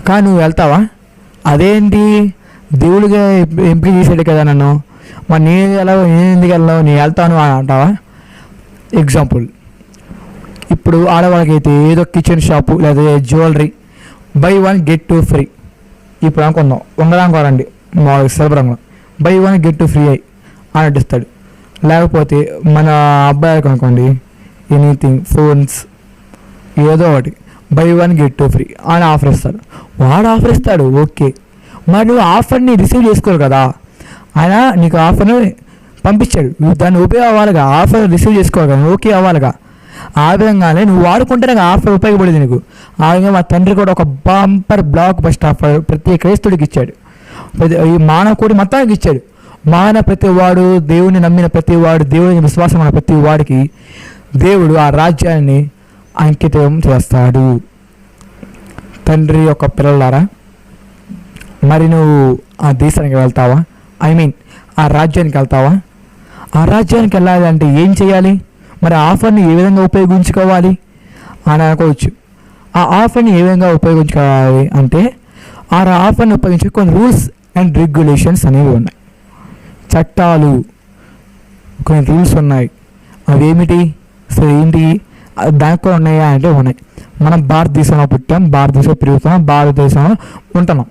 కానీ నువ్వు వెళ్తావా? అదేంటి, దేవుడిగా ఎంపిక చేశాడు కదా నన్ను, మరి నేను ఎందుకు వెళ్ళావు, నేను వెళ్తాను అని అంటావా? ఎగ్జాంపుల్, ఇప్పుడు ఆడవాళ్ళకైతే ఏదో కిచెన్ షాపు లేదా జ్యువెలరీ బై 1 get 2 ఫ్రీ. ఇప్పుడు అనుకుందాం, ఉంగరం కోరండి మా శుభ్రంగా బై 1 get 2 ఫ్రీ అని నటిస్తాడు. లేకపోతే మన అబ్బాయిలకు అనుకోండి, ఎనీథింగ్ ఫోన్స్ ఏదో ఒకటి బై 1 get 2 ఫ్రీ అని ఆఫర్ ఇస్తాడు. వాడు ఆఫర్ ఇస్తాడు, ఓకే. మరి నువ్వు ఆఫర్ని రిసీవ్ చేసుకోరు కదా, ఆయన నీకు ఆఫర్ని పంపించాడు, నువ్వు దాన్ని ఉపయోగం అవ్వాలిగా, ఆఫర్ రిసీవ్ చేసుకోవాలి కదా, ఓకే అవ్వాలిగా. ఆ విధంగానే నువ్వు వాడుకుంటేనే ఆఫర్ ఉపయోగపడేది నీకు. ఆ విధంగా మా తండ్రి కూడా ఒక బంపర్ బ్లాక్ బస్ట్ ఆఫర్ ప్రతి క్రైస్తవుడికి ఇచ్చాడు, ఈ మానవకోటి మొత్తానికి ఇచ్చాడు. ప్రతి వాడు, దేవుని నమ్మిన ప్రతి వాడు, దేవుని విశ్వాసం ఉన్న ప్రతి వాడికి దేవుడు ఆ రాజ్యాన్ని అంకితం చేస్తాడు. తండ్రి యొక్క పిల్లలారా, మరి నువ్వు ఆ దేశానికి వెళ్తావా? ఆ రాజ్యానికి వెళ్తావా? ఆ రాజ్యానికి వెళ్ళాలి అంటే ఏం చేయాలి? మరి ఆఫర్ని ఏ విధంగా ఉపయోగించుకోవాలి అని అనుకోవచ్చు. ఆ ఆఫర్ని ఏ విధంగా ఉపయోగించుకోవాలి అంటే ఆ ఆఫర్ని ఉపయోగించే కొన్ని రూల్స్ అండ్ రెగ్యులేషన్స్ అనేవి ఉన్నాయి, చట్టాలు, కొన్ని రూల్స్ ఉన్నాయి. అవి ఏమిటి? సో ఏంటి దానికి కూడా ఉన్నాయా అంటే ఉన్నాయి. మనం భారతదేశంలో పుట్టాం, భారతదేశంలో పెరుగుతున్నాం, భారతదేశంలో ఉంటున్నాం.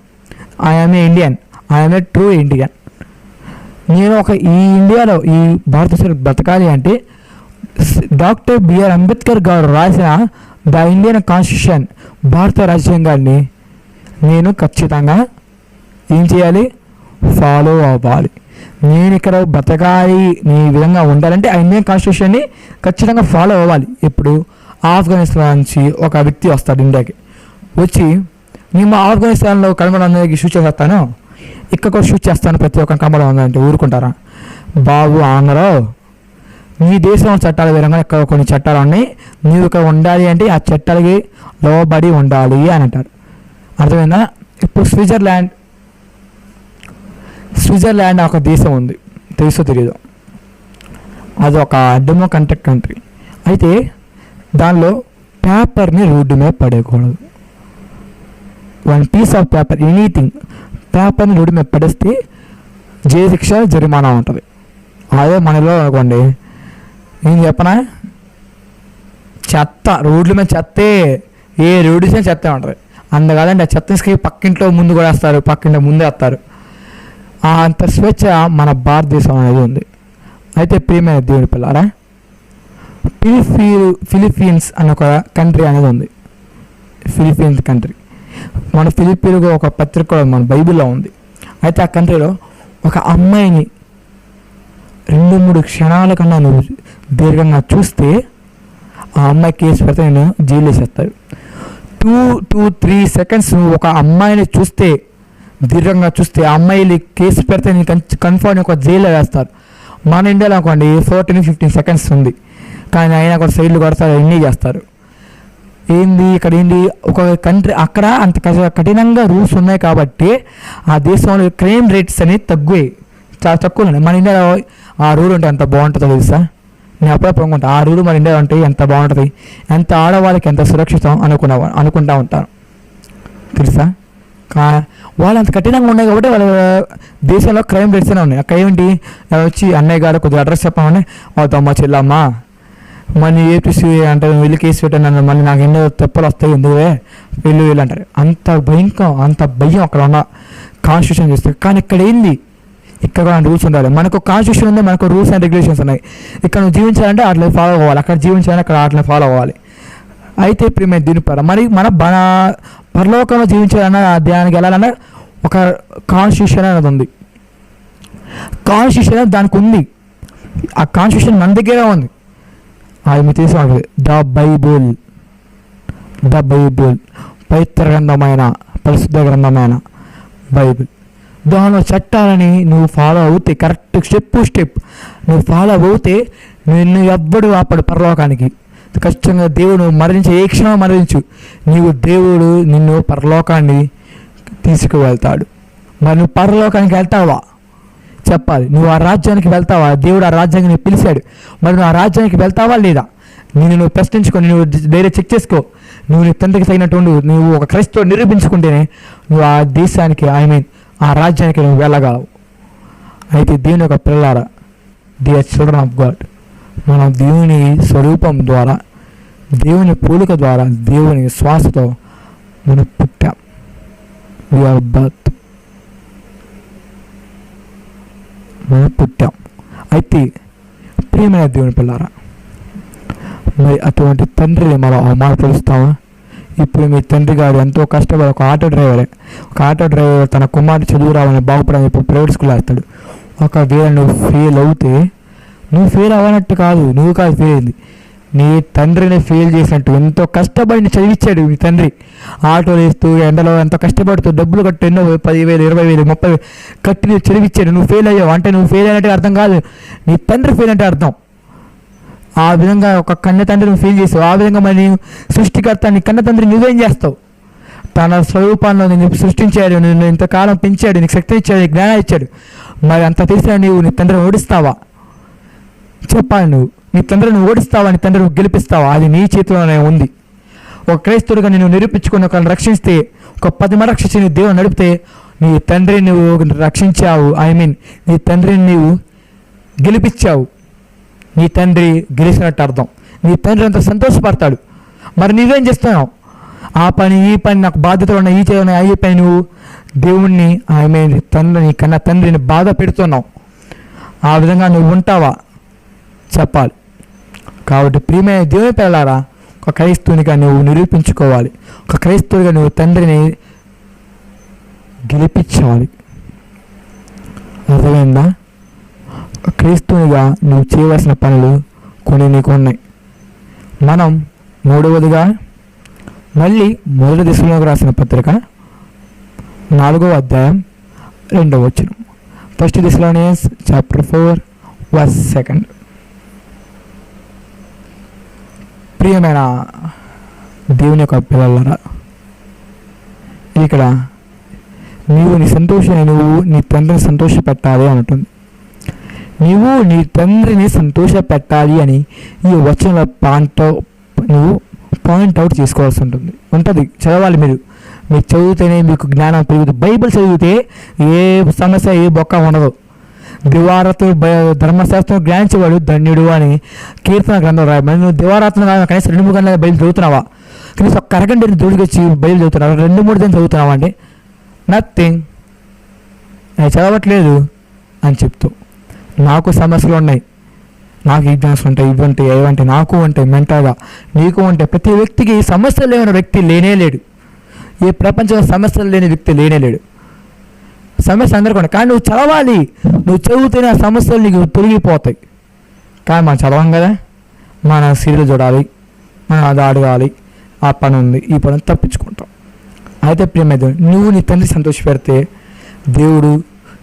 I'm Indian, I'm a true Indian. నేను ఈ ఇండియాలో ఈ భారతదేశంలో బ్రతకాలి అంటే డాక్టర్ బిఆర్ అంబేద్కర్ గారు రాసిన ద ఇండియన్ కాన్స్టిట్యూషన్, భారత రాజ్యాంగాన్ని నేను ఖచ్చితంగా ఏం చేయాలి? ఫాలో అవ్వాలి. నేను ఇక్కడ బ్రతకాలి, నీ విధంగా ఉండాలంటే ఆ ఇండియన్ కాన్స్టిట్యూషన్ని ఖచ్చితంగా ఫాలో అవ్వాలి. ఇప్పుడు ఆఫ్ఘనిస్తాన్ నుంచి ఒక వ్యక్తి వస్తాడు ఇండియాకి, వచ్చి నేను ఆఫ్ఘనిస్తాన్లో కనబడందరికి షూట్ చేస్తాను, ఇక్కడ కూడా షూట్ చేస్తాను, ప్రతి ఒక్క కనబడం ఉందంటే ఊరుకుంటారా? బాబు ఆంధ్రో, నీ దేశంలో చట్టాల విధంగా ఇక్కడ కొన్ని చట్టాలు ఉన్నాయి, నీవు ఇక్కడ ఉండాలి అంటే ఆ చట్టాలకి లోబడి ఉండాలి అని అంటారు. అర్థమైందా? ఇప్పుడు స్విట్జర్లాండ్ ఒక దేశం ఉంది, తెలుసో తెలియదు, అది ఒక డెమోక్రాటిక్ కంట్రీ. అయితే దానిలో పేపర్ని రోడ్డు మీద పడేయకూడదు. 1 piece ఆఫ్ పేపర్, ఎనీథింగ్, పేపర్ని రోడ్డు మీద పడేస్తే జైలు శిక్ష, జరిమానా ఉంటుంది. అదే మనలో అనుకోండి, నేను చెప్పనా, చెత్త రోడ్ల మీద చెత్తే, ఏ రోడ్డు మీద చెత్త ఉంటుంది. అందుకదండి ఆ చెత్త తీసుకెళ్ళి పక్కింట్లో ముందు కూడా వేస్తారు, పక్కింట్లో ముందే వేస్తారు. అంత స్వేచ్ఛ మన భారతదేశం అనేది ఉంది. అయితే ప్రియమైన దేవుని పిల్లారా, ఫిలిప్పీన్స్ అనే ఒక కంట్రీ అనేది ఉంది. ఫిలిప్పీన్స్ కంట్రీ, మన ఫిలిప్పీన్గా ఒక పత్రిక కూడా మన బైబిల్లో ఉంది. అయితే ఆ కంట్రీలో ఒక అమ్మాయిని 2-3 క్షణాల కన్నా నువ్వు దీర్ఘంగా చూస్తే ఆ అమ్మాయి కేసు పెడితే నేను జైలు వేసేస్తాడు. 2-3 seconds నువ్వు ఒక అమ్మాయిని చూస్తే దీర్ఘంగా చూస్తే అమ్మాయిలు కేసు పెడితే నీకు కన్ఫర్మ్ ఒక జైల్లో వేస్తారు. మన ఇండియాలో అనుకోండి 14-15 సెకండ్స్ ఉంది, కానీ అయినా కూడా సైడ్లు కొడతారు, ఎన్ని చేస్తారు. ఏంది ఇక్కడ ఏంది ఒక కంట్రీ అక్కడ అంత కఠినంగా రూల్స్ ఉన్నాయి కాబట్టి ఆ దేశంలో క్రైమ్ రేట్స్ అనేవి తక్కువే, చాలా తక్కువ ఉన్నాయి. మన ఇండియాలో ఆ రూల్ ఉంటే ఎంత బాగుంటుందో తెలుసా? నేను అప్పుడప్పుడు అనుకుంటా ఆ రూల్ మన ఇండియాలో ఉంటే ఎంత బాగుంటుంది, ఎంత ఆడవాళ్ళకి ఎంత సురక్షితం అనుకుంటా ఉంటాను తెలుసా. వాళ్ళు అంత కఠినంగా ఉన్నాయి కాబట్టి వాళ్ళ దేశంలో క్రైమ్ రేట్స్ అనే ఉన్నాయి. అక్కడ ఏంటి వచ్చి అన్నయ్య గారు కొద్దిగా అడ్రస్ చెప్పమని అవుతామ్మా చెల్లమ్మా మళ్ళీ ఏపీసీ అంటే వెళ్ళి కేసు పెట్టాను, మళ్ళీ నాకు ఎన్నో తెప్పలు వస్తాయి ఎందుకే వీళ్ళు అంటారు. అంత భయం అక్కడ ఉన్న కాన్స్టిట్యూషన్ చేస్తారు. కానీ ఇక్కడ ఏంది, ఇక్కడ కూడా రూల్స్ ఉండాలి. మనకు కాన్స్టిట్యూషన్ ఉంది, మనకు రూల్స్ అండ్ రెగ్యులేషన్స్ ఉన్నాయి. ఇక్కడ నువ్వు జీవించాలంటే అట్లా ఫాలో అవ్వాలి, అక్కడ జీవించాలంటే అక్కడ అట్లా ఫాలో అవ్వాలి. అయితే ఇప్పుడు మేము దీని మరి మన పరలోకంలో జీవించాలన్నా దానికి వెళ్ళాలన్నా ఒక కాన్స్టిట్యూషన్ అనేది ఉంది. కాన్స్టిట్యూషన్ దానికి ఉంది, ఆ కాన్స్టిట్యూషన్ మన దగ్గరే ఉంది. అది మీరు తీసుకోండి, ద బైబుల్ పవిత్ర గ్రంథమైన పరిశుద్ధ గ్రంథమైన బైబిల్. దానిలో చట్టాలని నువ్వు ఫాలో అవుతే కరెక్ట్ స్టెప్ నువ్వు ఫాలో అవుతే నిన్ను ఎవ్వడు ఆపడు పరలోకానికి. ఖచ్చితంగా దేవుడు మరణించే ఏ క్షణం మరణించు, దేవుడు నిన్ను పరలోకాన్ని తీసుకువెళ్తాడు. మరి నువ్వు పరలోకానికి వెళ్తావా చెప్పాలి. నువ్వు ఆ రాజ్యానికి వెళ్తావా? దేవుడు ఆ రాజ్యాన్ని పిలిచాడు, మరి నువ్వు ఆ రాజ్యానికి వెళ్తావా లేదా? నువ్వు ప్రశ్నించుకొని నువ్వు ధైర్యం చెక్ చేసుకో. నువ్వు నీ తండ్రికి తగినట్టు నువ్వు ఒక క్రైస్తవుడు నిరూపించుకుంటేనే నువ్వు ఆ దేశానికి ఆ రాజ్యానికి నువ్వు వెళ్ళగలవు. అయితే దేవుని యొక్క పిల్లలారా, డియర్ చిల్డ్రన్ ఆఫ్ గాడ్, మనం దేవుని స్వరూపం ద్వారా, దేవుని పోలిక ద్వారా, దేవుని శ్వాసతో మనం పుట్టాం. వీఆర్ బర్త్, మనం పుట్టాం. అయితే ప్రియమైన దేవుని పిల్లారా, మరి అటువంటి తండ్రిని మనం అవమానపరుస్తామా? ఇప్పుడు మీ తండ్రి గారు ఎంతో కష్టపడి ఒక ఆటో డ్రైవర్ తన కుమారుడు చదువు రావాలని బాగుపడని చెప్పి ప్రైవేట్ స్కూల్ వేస్తాడు. ఒకవేళ నువ్వు ఫెయిల్ అవుతే, నువ్వు ఫెయిల్ అవ్వనట్టు కాదు, నువ్వు కాదు ఫెయిల్ అయింది, నీ తండ్రిని ఫెయిల్ చేసినట్టు. ఎంతో కష్టపడి చదివించాడు మీ తండ్రి, ఆటోలు వేస్తూ ఎండలో ఎంతో కష్టపడుతూ డబ్బులు కట్టు, ఎన్నో 10,000, 20,000, 30,000 కట్టి నువ్వు చదివించాడు. నువ్వు ఫెయిల్ అయ్యావు అంటే నువ్వు ఫెయిల్ అయినట్టు అర్థం కాదు, నీ తండ్రి ఫెయిల్ అంటే అర్థం. ఆ విధంగా ఒక కన్న తండ్రి నువ్వు ఫెయిల్ చేసావు. ఆ విధంగా మరి నీవు సృష్టికర్త నీ కన్న తండ్రి నువ్వేం చేస్తావు? తన స్వరూపాన్ని నేను సృష్టించాడు, నిన్ను ఇంతకాలం పెంచాడు, నీకు శక్తి ఇచ్చాడు, నీకు జ్ఞానం ఇచ్చాడు. మరి అంత తెలిసినా నీవు నీ తండ్రిని ఓడిస్తావా చెప్పాలి? నువ్వు నీ తండ్రిని ఓడిస్తావా, నీ తండ్రిని గెలిపిస్తావా? అది నీ చేతిలోనే ఉంది. ఒక క్రైస్తవుడిగా నేను నిరూపించుకుని ఒకరిని రక్షిస్తే, ఒక 10 మంది రక్షించి నీ దేవుని నడిపితే నీ తండ్రిని నువ్వు రక్షించావు. నీ తండ్రిని నీవు గెలిపించావు. నీ తండ్రి గెలిచినట్టు అర్థం. నీ తండ్రి అంత సంతోషపడతాడు. మరి నువ్వేం చేస్తున్నావు? ఆ పని ఈ పని నాకు బాధ్యతలు ఉన్నాయి, ఈ చేయని ఈ పని నువ్వు దేవుణ్ణి తండ్రిని కన్నా తండ్రిని బాధ పెడుతున్నావు. ఆ విధంగా నువ్వు ఉంటావా చెప్పాలి. కాబట్టి ప్రియమైన దేవుని పిల్లలారా, ఒక క్రైస్తవునిగా నువ్వు నిరూపించుకోవాలి. ఒక క్రైస్తవుడిగా నువ్వు తండ్రిని గెలిపించాలి. అర్థమైందా? క్రైస్తవునిగా నువ్వు చేయవలసిన పనులు కొన్ని నీకు ఉన్నాయి. మనం మూడవదిగా మళ్ళీ మొదటి దశలోకి రాసిన పత్రిక 4వ అధ్యాయం 2వ వచనం, 1 Thessalonians chapter 4 verse 2. ప్రియమైన దేవుని యొక్క పిల్లలారా, ఇక్కడ నీవు నీ సంతోషాన్ని నువ్వు నీ తండ్రిని సంతోషపెట్టాలి అంటుంది. నీవు నీ తండ్రిని సంతోష పెట్టాలి అని ఈ వచనంలో నువ్వు పాయింట్ అవుట్ చేసుకోవాల్సి ఉంటుంది. చదవాలి. మీరు చదివితేనే మీకు జ్ఞానం పెరుగుతుంది. బైబిల్ చదివితే ఏ సమస్య ఏ బొక్క ఉండదు. దివారాత్రులు ధర్మశాస్త్రం జ్ఞానించేవాడు ధన్యుడు అని కీర్తన గ్రంథం రాయబడి. నువ్వు దివారాత్రులు కనీసం 2-3 గంటల బయలు చదువుతున్నావా? కనీసం ఒక అరగంట దూడికి వచ్చి బయలు చదువుతున్నావా? 2-3 గంటలు చదువుతున్నావా అంటే నథింగ్, నేను చదవట్లేదు అని చెప్తూ. నాకు సమస్యలు ఉన్నాయి, నాకు ఎగ్జామ్స్ ఉంటాయి, ఇవంటే నాకు ఉంటాయి, మెంటల్గా నీకు ఉంటాయి. ప్రతి వ్యక్తికి సమస్యలు లేని వ్యక్తి లేనే లేడు. ఈ ప్రపంచంలో సమస్యలు లేని వ్యక్తి లేనే లేడు. సమస్య అందరికీ ఉంటాయి, కానీ నువ్వు చదవాలి. నువ్వు చదివితేనే ఆ సమస్యలు నీకు తొలగిపోతాయి. కానీ మనం చదవం కదా, మన సీరియల్ చూడాలి, మనం అది అడగాలి, ఆ పని ఉంది, ఈ పని తప్పించుకుంటాం. అయితే ప్రియమైన నువ్వు నీ తండ్రి సంతోష పెడితే దేవుడు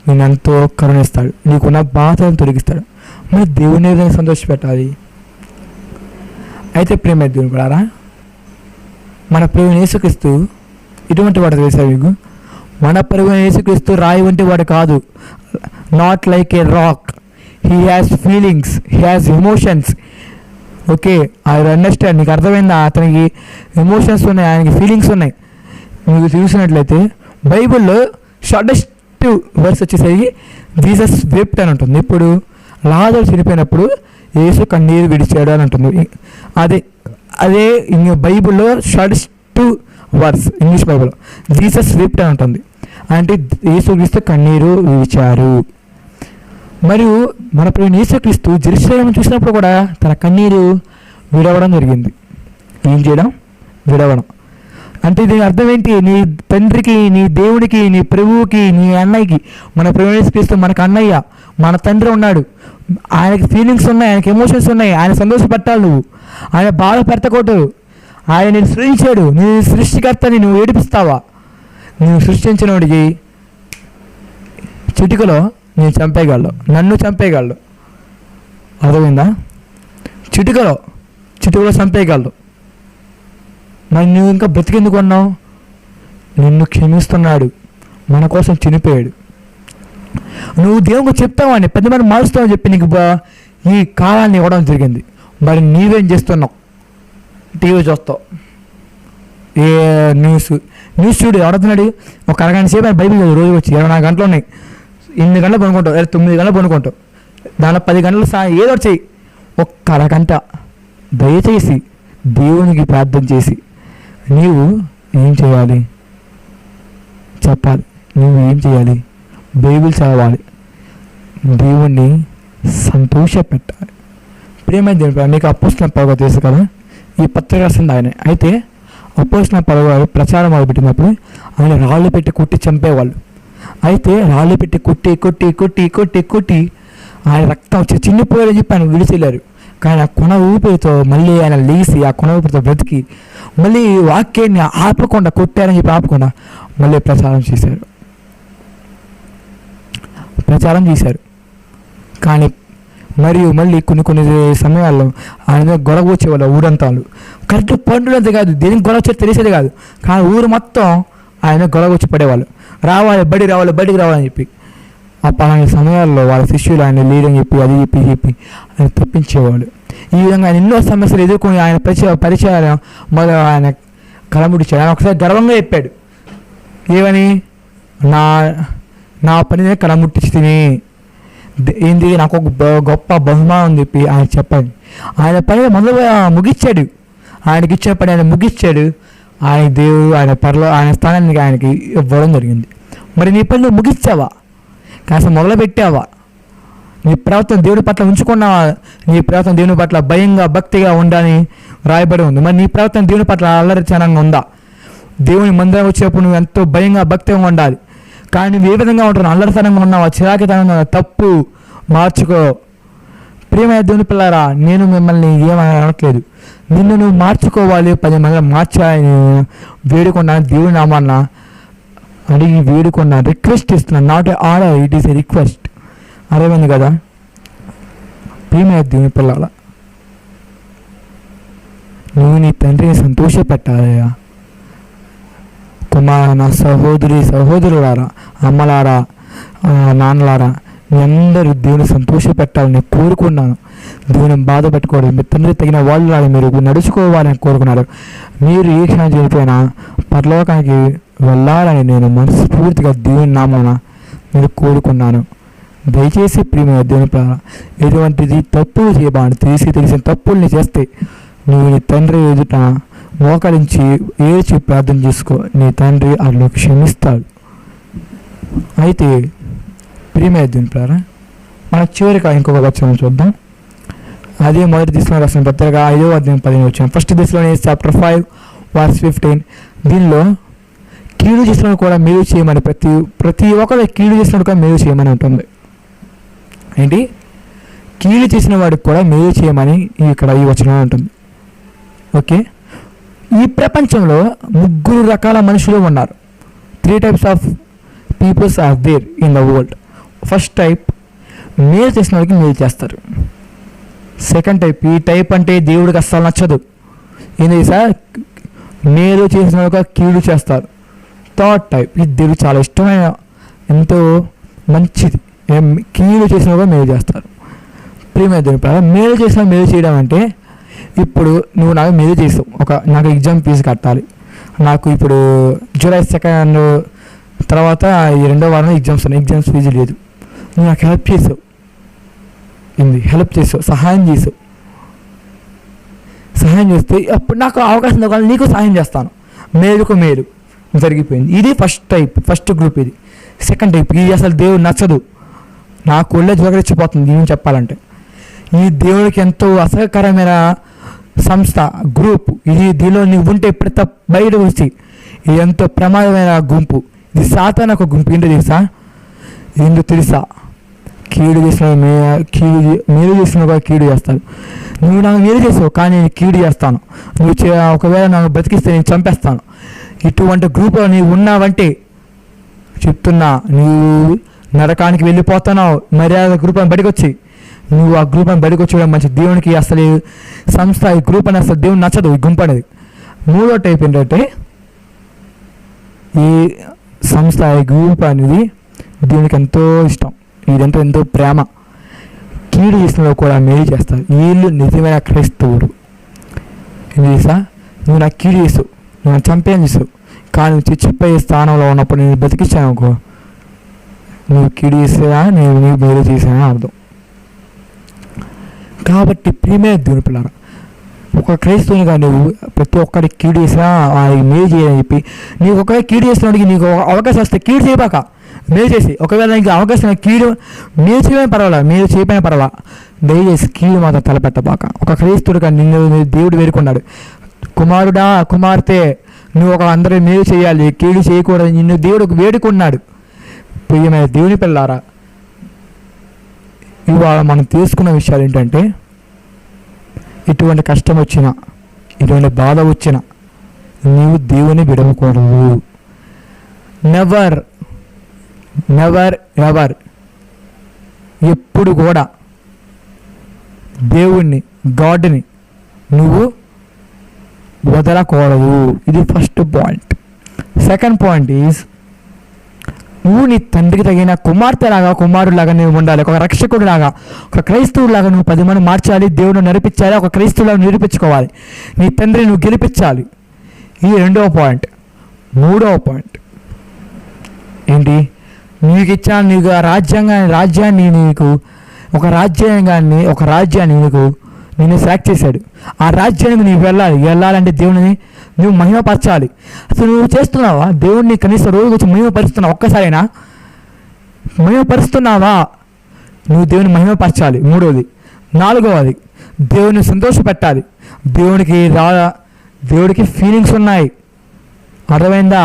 నేను ఎంతో కరుణిస్తాడు, నీకున్న బాధలను తొలగిస్తాడు. మరి దేవుని విధంగా సంతోషపెట్టాలి. అయితే ప్రేమ దేవుని కూడా మన ప్రభువైన యేసుక్రీస్తు ఇటువంటి వాడు తెలుసా మీకు? మన ప్రభువైన యేసుక్రీస్తు రాయి వంటి వాడు కాదు. Not like a rock. He has feelings, he has emotions. Okay, I understand. నీకు అర్థమైందా? అతనికి ఎమోషన్స్ ఉన్నాయి, ఆయనకి ఫీలింగ్స్ ఉన్నాయి. మీకు చూసినట్లయితే బైబిల్లో షార్టెస్ట్ వర్స్ వచ్చేసరికి జీసస్ వెప్ట్ అని ఉంటుంది. ఇప్పుడు లాజరు చనిపోయినప్పుడు యేసు కన్నీరు విడిచాడు అని ఉంటుంది. అదే బైబిల్లో షార్టెస్ట్ వర్స్ ఇంగ్లీష్ బైబిల్లో జీసస్ వెప్ట్ అని ఉంటుంది. అంటే యేసుక్రీస్తు కన్నీరు విడిచారు. మరియు మన ప్రభువైన యేసుక్రీస్తు జెరూసలేము చూసినప్పుడు కూడా తన కన్నీరు విడవడం జరిగింది. ఏం చేయడం? విడవడం. అంటే దీని అర్థం ఏంటి? నీ తండ్రికి, నీ దేవుడికి, నీ ప్రభువుకి, నీ అన్నయ్యకి, మన ప్రభువైన యేసుక్రీస్తు మనకు అన్నయ్య, మన తండ్రి ఉన్నాడు. ఆయనకి ఫీలింగ్స్ ఉన్నాయి, ఆయనకి ఎమోషన్స్ ఉన్నాయి. ఆయన సంతోషపెట్టాలి నువ్వు, ఆయన బాధ పెట్టకూడదు. ఆయన నేను సృష్టించాడు, నీ సృష్టికర్తని నువ్వు ఏడిపిస్తావా? నువ్వు సృష్టించినోడికి చిటికలో నేను చంపేయగలడు, నన్ను చంపేయగలడు. అర్థమైందా? చిటికలో చంపేయగలడు. మరి నువ్వు ఇంకా బ్రతికెందుకు అన్నావు? నిన్ను క్షమిస్తున్నాడు, మన కోసం చనిపోయాడు. నువ్వు దేవునికి చెప్తావని పెద్ద మంది మారుస్తావని చెప్పి నీకు ఈ కాలాన్ని ఇవ్వడం జరిగింది. మరి నీవేం చేస్తున్నావు? టీవీ చూస్తావు, ఏ న్యూస్ చూడు. ఎవడవుతున్నాడు? ఒక అరగంట సేపు ఆయన బైబిల్ రోజు వచ్చి 24 గంటలు ఉన్నాయి. 8 గంటలు పనుకుంటావు, 9 గంటలు పనుకుంటావు, దానిలో 10 గంటలు ఏదో ఒకటి చెయ్యి. ఒక్క అరగంట దయచేసి దేవునికి ప్రార్థన చేసి నీవు ఏం చేయాలి చెప్పాలి. నువ్వు ఏం చేయాలి? బైబిల్ చదవాలి, దేవుణ్ణి సంతోషపెట్టాలి. ప్రేమ దేవుడు. మీకు అపోస్తలుల పౌలు తెలుసు కదా, ఈ పత్రిక రాసింది ఆయన. అయితే అపోస్తలుల పౌలు గారు ప్రచారం మొదలుపెట్టినప్పుడు ఆయన రాళ్ళు పెట్టి కొట్టి చంపేవాళ్ళు. అయితే రాళ్ళు పెట్టి కొట్టి కొట్టి కొట్టి కొట్టి కొట్టి ఆయన రక్తం చిన్నిపోయాడని చెప్పి ఆయన విడిచెళ్ళారు. కానీ ఆ కొన ఊపిరితో మళ్ళీ ఆయన లేచి ఆ కొన ఊపిరితో బ్రతికి మళ్ళీ వాక్యాన్ని ఆపకుండా, కొట్టారని చెప్పి ఆపకుండా మళ్ళీ ప్రచారం చేశారు. కానీ మరియు మళ్ళీ కొన్ని సమయాల్లో ఆయన గొడవ వచ్చేవాళ్ళు ఊరంతా. కరెక్ట్ పండుగంతే కాదు, దేనికి గొడవ వచ్చేది తెలిసేది కాదు. కానీ ఊరు మొత్తం ఆయన గొడవ వచ్చి పడేవాళ్ళు. బడికి రావాలని చెప్పి ఆ పలానా సమయాల్లో వాళ్ళ శిష్యులు ఆయన లేదని చెప్పి అది చెప్పి ఆయన తప్పించేవాళ్ళు. ఈ విధంగా ఆయన ఎన్నో సమస్యలు ఎదుర్కొని ఆయన పరిచయం మొదలు ఆయన కలముడిచాడు. ఆయన ఒకసారి గర్వంగా చెప్పాడు, ఏమని? నా పని కలముట్టించి తిని ఏంది, నాకు ఒక గొప్ప బహుమానం అని చెప్పి ఆయన చెప్పాడు. ఆయన పని మొదలు ముగించాడు. ఆయనకి ఇచ్చిన పని ఆయన ముగించాడు. ఆయన దేవుడు ఆయన స్థానానికి ఆయనకి ఇవ్వడం జరిగింది. మరి నీ పని నువ్వు ముగించావా? కాస్త మొదలు పెట్టావా? నీ ప్రవర్తన దేవుడి పట్ల ఉంచుకున్నావా? నీ ప్రవర్తన దేవుని పట్ల భయంగా భక్తిగా ఉండాలని రాయబడి ఉంది. మరి నీ ప్రవర్తన దేవుని పట్ల అల్లరితనంగా ఉందా? దేవుని మందిరం వచ్చేప్పుడు నువ్వు ఎంతో భయంగా భక్తిగా ఉండాలి. కానీ నువ్వు ఏ విధంగా ఉంటున్నావు? అల్లరితనంగా ఉన్నావా? చిరాకితనంగా తప్పు మార్చుకో. ప్రియమైన దేవుని పిల్లారా, నేను మిమ్మల్ని ఏమని అనట్లేదు. నిన్ను నువ్వు మార్చుకోవాలి, 10 మంది మార్చాలని వేడుకున్నాను. దేవుని నామాన్న అడిగి వేడుకున్నా, రిక్వెస్ట్ ఇస్తున్నాను. Not a order, it is a request. అర్థమైంది కదా? ప్రియమైన దేవుని పిల్లారా, నువ్వు నీ తండ్రిని సంతోషపెట్టాలయ్యా. నా సహోదరులారా, అమ్మలారా, నాన్నలారా, మీ అందరూ దేవుని సంతోషపెట్టాలని కోరుకున్నాను. దేవుని బాధ పెట్టుకోవడం, మీ తండ్రి తగిన వాళ్ళు మీరు నడుచుకోవాలని కోరుకున్నారు. మీరు ఏ క్షణం చనిపోయినా పరలోకానికి వెళ్ళాలని నేను మనస్ఫూర్తిగా దేవుని నామాన నేను కోరుకున్నాను. దయచేసి ప్రియమైన దేవుని పిల్లరా, ఎటువంటిది తప్పులు చేయబాను. తెలిసిన తప్పుల్ని చేస్తే నువ్వు నీ తండ్రి ఎదుట మోకరించి ఏడ్చి ప్రార్థన చేసుకో. నీ తండ్రి అట్లా క్షమిస్తాడు. అయితే ప్రియమైన దేవుని పిల్లరా, మన చివరిగా ఇంకొక వచనం చూద్దాం. అదే మొదటి దశలో రాసిన పత్రిక 5వ అధ్యాయం 15 వచ్చిన ఫస్ట్ దశలోనే చాప్టర్ 5 వర్స్ 15. దీనిలో కీడు చేసిన కూడా మేలు చేయమని ప్రతి ఒక్కరు కీడు చేసినట్టు కూడా మేలు చేయమని ఉంటుంది. ఏంటి? కీడు చేసిన వాడికి కూడా మేలు చేయమని ఇక్కడ ఈ వచనం ఉంటుంది. ఓకే, ఈ ప్రపంచంలో 3 రకాల మనుషులు ఉన్నారు. 3 types of peoples are there in the world. First type, మేలు చేసిన వాళ్ళకి మేలు చేస్తారు. సెకండ్ టైప్, ఈ టైప్ అంటే దేవుడికి అస్సలు నచ్చదు. ఏంటి సార్, మేలు చేసిన వాళ్ళకి కీడు చేస్తారు. థర్డ్ టైప్, ఇది దేవుడికి చాలా ఇష్టమైన, ఎంతో మంచిది, కీడు చేసిన వాళ్ళకి మేలు చేస్తారు. ప్రియమైన దేవుని, మేలు చేసిన మేలు చేయడం అంటే, ఇప్పుడు నువ్వు నాకు మేలు చేసావు, నాకు ఎగ్జామ్ ఫీజు కట్టాలి, నాకు ఇప్పుడు జూలై 2 తర్వాత ఈ 2వ వారంలో ఎగ్జామ్స్ ఉన్నాయి, ఎగ్జామ్స్ ఫీజు లేదు, నువ్వు నాకు హెల్ప్ చేసావు, సహాయం చేసావు. సహాయం చేస్తే అప్పుడు నాకు అవకాశం దొరకాలి, నీకు సహాయం చేస్తాను, మేలుకు మేలు జరిగిపోయింది. ఇది ఫస్ట్ టైప్, ఫస్ట్ గ్రూప్. ఇది సెకండ్ టైప్, ఇది అసలు దేవుడు నచ్చదు, నాకు ఒళ్ళే జోగరిచ్చిపోతుంది దీని చెప్పాలంటే. ఈ దేవుడికి ఎంతో అసహకరమైన సంస్థ, గ్రూప్ ఇది. దీనిలో నీవు ఉంటే ప్రతి బయట వచ్చి ఇది ఎంతో ప్రమాదమైన గుంపు. ఇది సాతాను ఒక గుంపు. ఏంటో తెలుసా, కీడు చేసిన మేలు చేసిన కీడు చేస్తాను. నువ్వు నాకు మేలు చేసావు కానీ నేను కీడు చేస్తాను, నువ్వు ఒకవేళ నన్ను బ్రతికిస్తే నేను చంపేస్తాను. ఇటువంటి గ్రూప్లో నీవు ఉన్నావంటే చెప్తున్నా, నీవు నరకానికి వెళ్ళిపోతున్నావు. మర్యాద గ్రూప్ అని బయటకు వచ్చి, నువ్వు ఆ గ్రూప్ అని బయటకు వచ్చేయడం మంచి. దేవునికి అసలు సంస్థ, ఈ గ్రూప్ అని అసలు దేవుని నచ్చదు, ఈ గుంపు అనేది. మూడో టైప్ ఏంటంటే, ఈ సంస్థ, ఈ గ్రూప్ అనేది దేవునికి ఎంతో ఇష్టం, ఇదంతా ఎంతో ప్రేమ, కీడు చేసిన కూడా మేలు చేస్తారు. వీళ్ళు నిజమైన క్రైస్తవుడు. ఏం చేసా, నువ్వు నాకు కీడు చేసావు, నువ్వు నాకు చంపేం చేసావు, కానీ నువ్వు చచ్చిపోయే స్థానంలో ఉన్నప్పుడు నేను బతికించాను అనుకో, నువ్వు కీడు చేసేదా, నేను నీకు మేలు చేసానని అర్థం. కాబట్టి ప్రియమైన దేవుని పిల్లరా, ఒక క్రైస్తవునిగా నువ్వు ప్రతి ఒక్కరికి కీడు చేసినా మేలు చేయని చెప్పి, నీకు ఒకవేళ కీడు చేసినోడికి నీకు అవకాశం వస్తే కీడు చేయబాక, మేలు చేసి. ఒకవేళ నీకు అవకాశం కీడు మేలు చేయమని పర్వాలా, మేలు చేయమని పర్వాలా, దయచేసి కీడు మాత్రం తలపెట్టబాక. ఒక క్రైస్తవుడిగా నిన్ను దేవుడు వేడుకున్నాడు, కుమారుడా కుమార్తె నువ్వు అందరూ మేలు చేయాలి, కీడు చేయకూడదు, నిన్ను దేవుడు వేడుకున్నాడు. ప్రియమైన దేవుని పిల్లారా, ఇవాళ మనం తీసుకున్న విషయాలు ఏంటంటే, ఎటువంటి కష్టం వచ్చినా, ఎటువంటి బాధ వచ్చినా నీవు దేవుని విడవకూడదు. నెవర్ నెవర్ ఎవర్, ఎప్పుడు కూడా దేవుణ్ణి, గాడ్ని నువ్వు వదలకూడదు. ఇది first point. Second point is, నువ్వు నీ తండ్రికి తగిన కుమార్తెలాగా, కుమారులాగా నువ్వు ఉండాలి. ఒక రక్షకుడిలాగా, ఒక క్రైస్తవులాగా నువ్వు 10 మంది మార్చాలి, దేవుడు నడిపించాలి, ఒక క్రైస్తవులాగా నిరూపించుకోవాలి, నీ తండ్రిని నువ్వు గెలిపించాలి. ఇది 2వ పాయింట్. 3వ పాయింట్ ఏంటి, నీకు ఇచ్చాను, నీకు రాజ్యాన్ని నీకు ఒక రాజ్యాన్ని నిన్ను సెలెక్ట్ చేశాడు. ఆ రాజ్యానికి నీవు వెళ్ళాలంటే దేవుని నువ్వు మహిమపరచాలి. అసలు నువ్వు చేస్తున్నావా దేవుడిని? కనీసం రోజు వచ్చి మహిమపరుస్తున్నావా? ఒక్కసారైనా మహిమపరుస్తున్నావా? నువ్వు దేవుని మహిమపరచాలి. 3వది. 4వది, దేవుని సంతోషపెట్టాలి. దేవుడికి ఫీలింగ్స్ ఉన్నాయి, అర్థమైందా?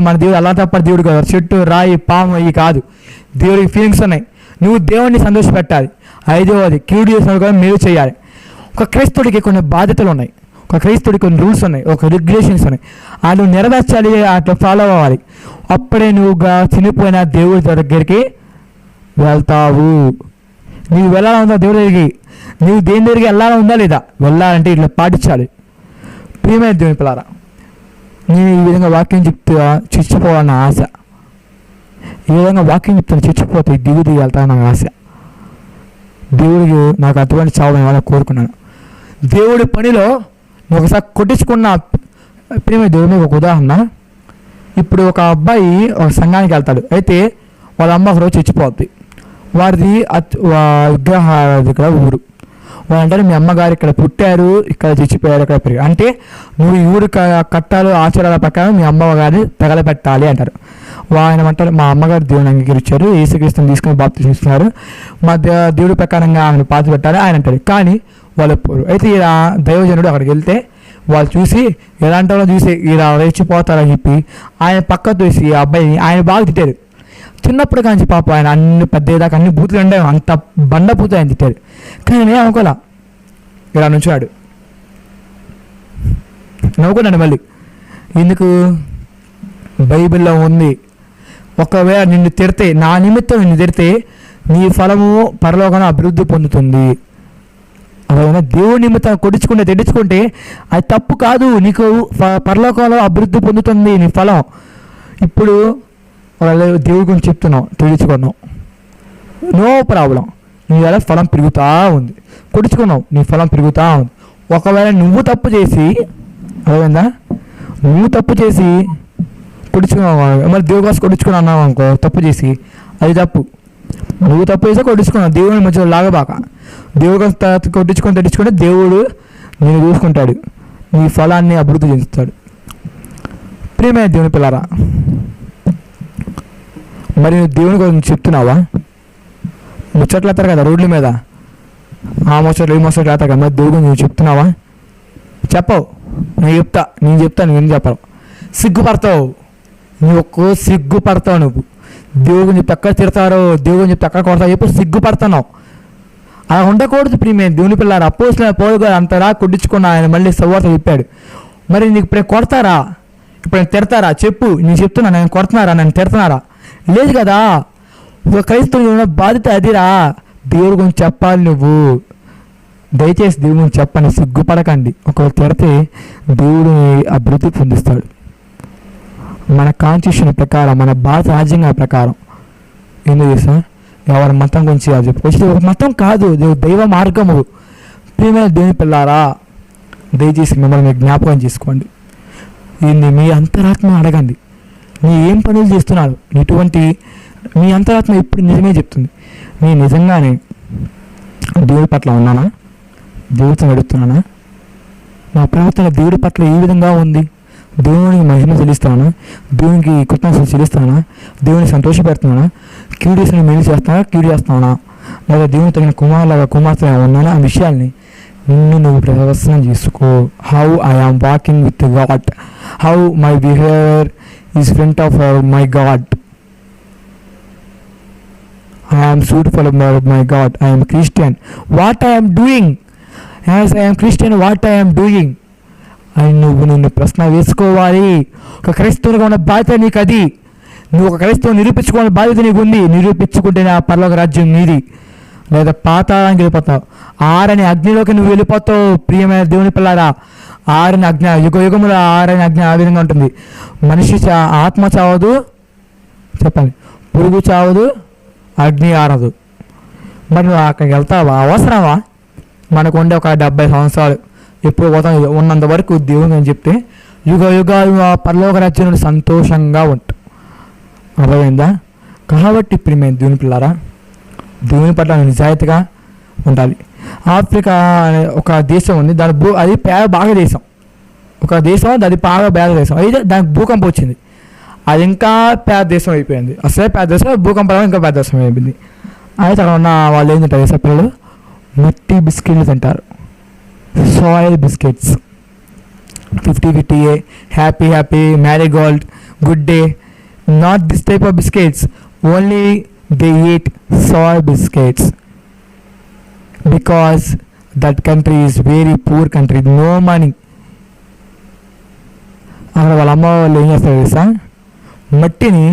మన దేవుడు అలా తప్ప దేవుడు కాదు, చెట్టు రాయి పాము ఇవి కాదు, దేవుడికి ఫీలింగ్స్ ఉన్నాయి. నువ్వు దేవుడిని సంతోషపెట్టాలి. 5వది, కీడు చేసిన కూడా మేలు చేయాలి. ఒక క్రైస్తవుడికి కొన్ని బాధ్యతలు ఉన్నాయి, ఒక క్రైస్తవుడికి కొన్ని రూల్స్ ఉన్నాయి, ఒక రెగ్యులేషన్స్ ఉన్నాయి, అది నువ్వు నెరవేర్చాలి, అట్లా ఫాలో అవ్వాలి. అప్పుడే నువ్వు చనిపోయిన దేవుడి దగ్గరికి వెళ్తావు. నీవు వెళ్ళాలని ఉందా దేవుడి దగ్గరికి? నువ్వు దేని దగ్గరికి వెళ్ళాలని ఉందా లేదా? వెళ్ళాలంటే ఇట్లా పాటించాలి. ప్రియమైన దేవుని పిల్లారా, నేను ఈ విధంగా వాక్యం చెప్తా చచ్చిపోవాలన్న ఆశ, ఈ విధంగా వాక్యం చెప్తాను చచ్చిపోతే దిగుది వెళ్తాను నాకు ఆశ. దేవుడికి నాకు అటువంటి చావని వాళ్ళని కోరుకున్నాను. దేవుడి పనిలో నువ్వు ఒకసారి కొట్టించుకున్న ప్రియమైన దేవుడి మీద ఒక ఉదాహరణ. ఇప్పుడు ఒక అబ్బాయి ఒక సంఘానికి వెళ్తాడు, అయితే వాళ్ళ అమ్మ ఒకరోజు చచ్చిపోద్ది. వారిది విగ్రహ దగ్గర ఊరు. వాళ్ళు అంటారు, మీ అమ్మగారు ఇక్కడ పుట్టారు, ఇక్కడ చచ్చిపోయారు, ఇక్కడ పెరిగారు. అంటే నువ్వు ఈ ఊరు కట్టాలు ఆచారాల ప్రకారం మీ అమ్మగారిని తగలబెట్టాలి అంటారు. ఆయన అంటారు, మా అమ్మగారు దేవుని అంగీకరించారు, యేసుక్రీస్తుని తీసుకుని బాప్తిసం ఇస్తున్నారు, మా దేవుడి ప్రకారంగా ఆయన పాతి పెట్టాలి ఆయన అంటారు. కానీ వాళ్ళు పోరు. అయితే ఇలా దైవజనుడు అక్కడికి వెళ్తే వాళ్ళు చూసి ఎలాంటి వాళ్ళు చూసి ఇలా రెచ్చిపోతారని చెప్పి ఆయన పక్క చూసి ఆ అబ్బాయిని ఆయన బాగా తిట్టారు. చిన్నప్పుడు కానీ పాప ఆయన అన్ని పెద్దదాకా అన్ని బూతులు ఉండే, అంత బండ బూతులు ఆయన తిట్టారు. కానీ నేను అనుకోలే, ఇలా నుంచాడు, నవ్వుకున్నాడు. మళ్ళీ ఎందుకు? బైబిల్లో ఉంది, ఒకవేళ నిన్ను తిడితే, నా నిమిత్తం నిన్ను తిడితే నీ ఫలము పరలోకంలో అభివృద్ధి పొందుతుంది. అలాగే దేవుడి నిమిత్తం తెడ్డించుకుంటే అది తప్పు కాదు, నీకు పరలోకంలో అభివృద్ధి పొందుతుంది నీ ఫలం. ఇప్పుడు దేవుడి గురించి చెప్తున్నావు, తెడ్డించుకున్నావు, నో ప్రాబ్లం, నీ వల్ల ఫలం పెరుగుతూ ఉంది. కొడుచుకున్నావు, నీ ఫలం పెరుగుతూ ఉంది. ఒకవేళ నువ్వు తప్పు చేసి, అదేందా, నువ్వు తప్పు చేసి కొడుచుకున్నావు, మరి దేవుడి కోసం కొడుచుకుని అన్నావు అనుకో, తప్పు చేసి, అది తప్పు. నువ్వు తప్పు చేసి కొట్టించుకున్నావు, దేవుడిని మధ్యలో లాగబాక. దేవుడి కోసం తెడ్డించుకుంటే దేవుడు నేను చూసుకుంటాడు, నీ ఫలాన్ని అభివృద్ధి చెందుతాడు. ప్రియమైన దేవుని పిల్లారా, మరి నువ్వు దేవుని కోసం చెప్తున్నావా? ముచ్చట్లు వేస్తారు కదా రోడ్ల మీద, ఆ ముచ్చట్లు ఈ ముచ్చట్లు వేస్తారు కదా, మరి దేవుడు నువ్వు చెప్తున్నావా? చెప్పవు. నేను చెప్తాను, నేను చెప్పను. సిగ్గుపడతావు, నువ్వు సిగ్గుపడతావు. నువ్వు దేవుని చెప్పి ఎక్కడ తిడతారో, దేవుని చెప్పి ఎక్కడ కొడతావు చెప్పి సిగ్గుపడుతున్నావు. అలా ఉండకూడదు ప్రియమైన దేవుని పిల్లారా. అపోస్తలుడైన పౌలు గారు అంతలా కొట్టించుకున్న ఆయన మళ్ళీ సువార్త చెప్పాడు. మరి నీకు ఇప్పుడు కొడతారా, ఇప్పుడు నేను తిడతారా చెప్పు. నేను చెప్తున్నా, నేను కొడుతున్నారా, నన్ను తిడుతున్నారా? లేదు కదా. ఒక క్రైస్తవుని ఉన్న బాధ్యత అదిరా. దేవుడి గురించి చెప్పాలి నువ్వు. దయచేసి దేవుడి గురించి చెప్పండి, సిగ్గుపడకండి. ఒకవేళ తిడితే దేవుడు అభివృద్ధి పొందిస్తాడు. మన కాన్స్టిట్యూషన్ ప్రకారం, మన భారత రాజ్యాంగం ప్రకారం ఎందుకు చేసా, ఎవరి మతం గురించి అది చెప్పుకొచ్చి ఒక మతం కాదు, దైవ మార్గము. ప్రియమైన దేవుని పిల్లారా, దయచేసి మిమ్మల్ని జ్ఞాపకం చేసుకోండి. దీన్ని మీ అంతరాత్మ అడగండి. నీ ఏం పనులు చేస్తున్నారు, ఇటువంటి మీ అంతరాత్మ ఇప్పుడు నిజమే చెప్తుంది. నేను నిజంగానే దేవుడి పట్ల ఉన్నానా, దేవుడితో నడుస్తున్నానా, నా ప్రవర్తన దేవుడి పట్ల ఏ విధంగా ఉంది, దేవునికి మహిమ చెల్లిస్తానా, దేవునికి కృతజ్ఞతలు చెల్లిస్తానా, దేవుని సంతోషపెడుతున్నానా, కీడు చేసిన మేలు చేస్తానా, కీడు చేస్తానా, లేదా దేవుని తగిన కుమార్తె ఉన్నానా, ఆ విషయాల్ని నువ్వు ప్రదర్శన చేసుకో. How I am walking with God, how my behaviour is front of my God, I am suitable of my God, I am Christian, what I am doing, as I am Christian, what I am doing అని నువ్వు నిన్ను ప్రశ్న వేసుకోవాలి. ఒక క్రైస్తవునిగా ఉన్న బాధ్యత నీకు అది. నువ్వు ఒక క్రైస్తవుని నిరూపించుకోవాలని బాధ్యత నీకు ఉంది. నిరూపించుకుంటే నా పరలోక రాజ్యం నీది, లేదా పాతాళానికి వెళ్ళిపోతావు, ఆరని అగ్నిలోకి నువ్వు వెళ్ళిపోతావు. ప్రియమైన దేవుని పిల్లారా, ఆరని అగ్ని, యుగముల ఆరని అగ్ని ఆ విధంగా ఉంటుంది. మనిషి ఆత్మ చావదు, చెప్పండి, పురుగు చావదు, అగ్ని ఆరదు. మరి నువ్వు అక్కడికి వెళ్తావా? అవసరమా? మనకు ఉండే ఒక 70 సంవత్సరాలు ఎప్పుడు పోతాం, ఉన్నంత వరకు దేవుని అని చెప్తే యుగాలు ఆ పరలోక రాజ్యంలో సంతోషంగా ఉంటాం. అర్థమైందా? కాబట్టి ప్రియమైన దేవుని పిల్లారా, దేవుని పట్ల నిజాయితీగా ఉండాలి. ఆఫ్రికా అనే ఒక దేశం ఉంది, దాని అది బాగా దేశం, ఒక దేశం, అది బాగా పేద దేశం. అయితే దానికి భూకంపం వచ్చింది, అది ఇంకా పేద దేశం అయిపోయింది. అసలే పేద దేశం, భూకంపం ఇంకా పేద దేశం అయిపోయింది. అయితే అక్కడ ఉన్న వాళ్ళు ఏం తింటారు వేసే పిల్లలు? మట్టి బిస్కెట్లు తింటారు, soil biscuits. 50-50, happy, marigold, good day, not this type of biscuits. Only they eat soil biscuits because that country is very poor country, no money. అక్కడ వాళ్ళ అమ్మ వాళ్ళు ఏం చేస్తారు తెలుసా? మట్టిని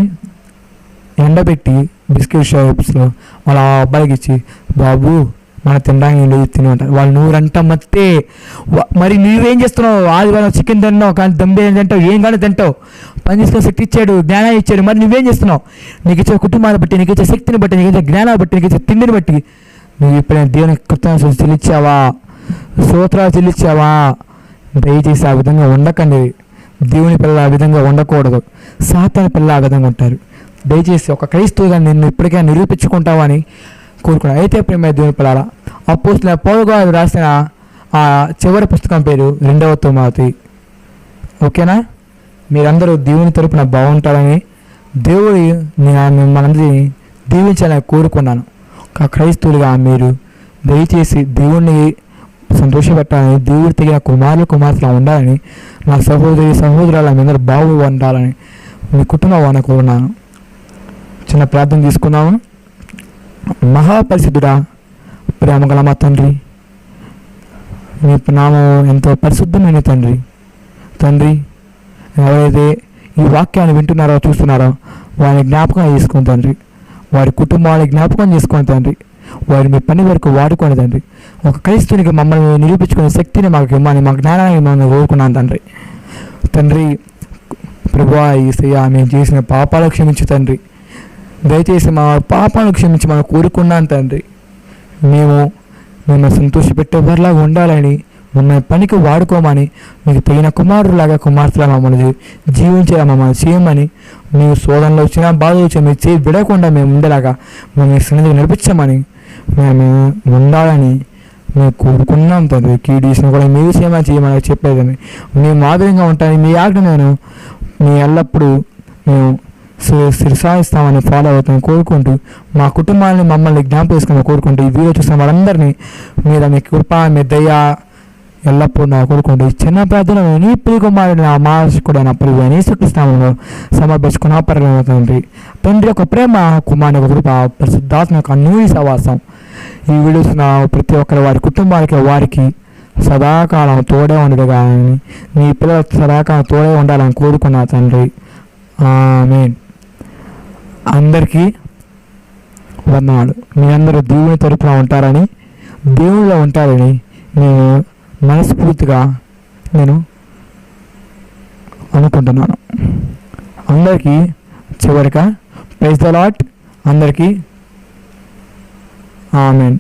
ఎండబెట్టి బిస్కెట్ షాప్స్లో వాళ్ళ అబ్బాయికి ఇచ్చి, బాబు మన తినడానికి లేదు తిని అంటారు. వాళ్ళు నూరంట మత్తే. మరి నువ్వేం చేస్తున్నావు? ఆదివారం చికెన్ తిన్నావు, కానీ దమ్ బిర్యానీ తింటావు, ఏం కానీ తింటావు. పని చేసుకునే శక్తి ఇచ్చాడు, జ్ఞానాన్ని ఇచ్చాడు. మరి నువ్వేం చేస్తున్నావు? నీకు ఇచ్చే కుటుంబాన్ని బట్టి, నీకు ఇచ్చే శక్తిని బట్టి, నీకు ఇచ్చే జ్ఞానాన్ని బట్టి, నీకు ఇచ్చే తిండిని బట్టి నువ్వు ఎప్పుడైనా దేవునికి కృతజ్ఞతలు చెల్లించావా? స్తోత్రాలు చెల్లించావా? దయచేసి ఆ విధంగా ఉండకండి. దేవుని పిల్లలు ఆ విధంగా ఉండకూడదు. సాతాను పిల్లలు ఆ విధంగా ఉంటారు. దయచేసి ఒక క్రైస్తవుగా నిన్ను ఇప్పటికైనా నిరూపించుకుంటావని కోరుకున్నాను. అయితే ప్రేమ దేవుని పిల్లల, అపోస్తలుడైన పౌలు గారు రాసిన ఆ చివరి పుస్తకం పేరు 2వ తిమోతి. ఓకేనా? మీరందరూ దేవుని తరపున బాగుంటారని, దేవుడి మనందరినీ దీవించాలని కోరుకున్నాను. ఒక క్రైస్తవులుగా మీరు దయచేసి దేవుణ్ణి సంతోషపెట్టాలని, దేవుడి తగిన కుమార్తెలా ఉండాలని, నా సహోదరుల అందరూ బాగు ఉండాలని మీ కుటుంబం కోరుకున్నాను. చిన్న ప్రార్థన తీసుకున్నాము. మహాపరిశుద్ధుడా, ప్రేమగల మా తండ్రి, మీ నామం ఎంతో పరిశుద్ధమైన తండ్రి. ఎవరైతే ఈ వాక్యాన్ని వింటున్నారో చూస్తున్నారో వారిని జ్ఞాపకం చేసుకోండి తండ్రి. వారి కుటుంబాన్ని జ్ఞాపకం చేసుకోండి తండ్రి. వారి మీ పని వరకు వాడుకోండి తండ్రి. ఒక క్రైస్తునికి మమ్మల్ని నిరూపించుకునే శక్తిని మాకు ఇమ్మని, మా జ్ఞానాన్ని మనం కోరుకున్నాను తండ్రి. తండ్రి ప్రభువా యేసయ్యా, మేము చేసిన పాపాలు క్షమించు తండ్రి. దయచేసి మా పాపాలను క్షమించి మనం కోరుకున్నాను తండ్రి. మేము సంతోషపెట్టేవారిలాగా ఉండాలని, మమ్మల్ని పనికి వాడుకోమని, మీకు తగిన కుమారులాగా కుమార్తెలా మమ్మల్ని జీవించేలా మమ్మల్ని చేయమని, మేము శోధనలో వచ్చినా బాధ వచ్చినా మీరు చేయి విడకుండా మేము ఉండేలాగా మమ్మల్ని సన్నిధికి నడిపించమని, మేము ఉండాలని మేము కోరుకున్నాం తండ్రి. కీడీసిన కూడా మీరు చేయమని చెప్పేదని, మేము మాదిరిగా ఉంటాను. మీ ఆజ్ఞ నేను మీ ఎల్లప్పుడూ మేము శిరసాయిస్తామని ఫాలో అవుతామని కోరుకుంటూ, మా కుటుంబాన్ని మమ్మల్ని జ్ఞాపకం చేసుకోమని కోరుకుంటూ, ఈ వీడియో చూసిన వాళ్ళందరినీ మీద మీ కృప, మీ దయ ఎల్లప్పుడూ నా కోరుకుంటూ, చిన్న ప్రార్థన నీ ప్రియ కుమారుడు నా మానసికుడు నా ప్రియ యేసుక్రీస్తునామములో సమర్పించుకున్న పరలోకపు తండ్రి యొక్క ప్రేమ, కుమారుని యొక్క కృప, పరిశుద్ధాత్మ యొక్క అన్యోన్య సహవాసం ఈ వీడియో చూసిన ప్రతి ఒక్కరి వారి కుటుంబానికి వారికి సదాకాలం తోడే ఉండదు. కానీ నీ పిల్లలకు సదాకాలం తోడే ఉండాలని కోరుకున్నా తండ్రి. ఆమేన్. అందరికీ వందనాలు. మీ అందరూ దేవుని తరపున ఉంటారని, దేవునిలో ఉంటారని నేను మనస్ఫూర్తిగా అనుకుంటున్నాను. అందరికీ చివరిగా ప్రైజ్ ద లార్డ్. అందరికీ ఆమేన్.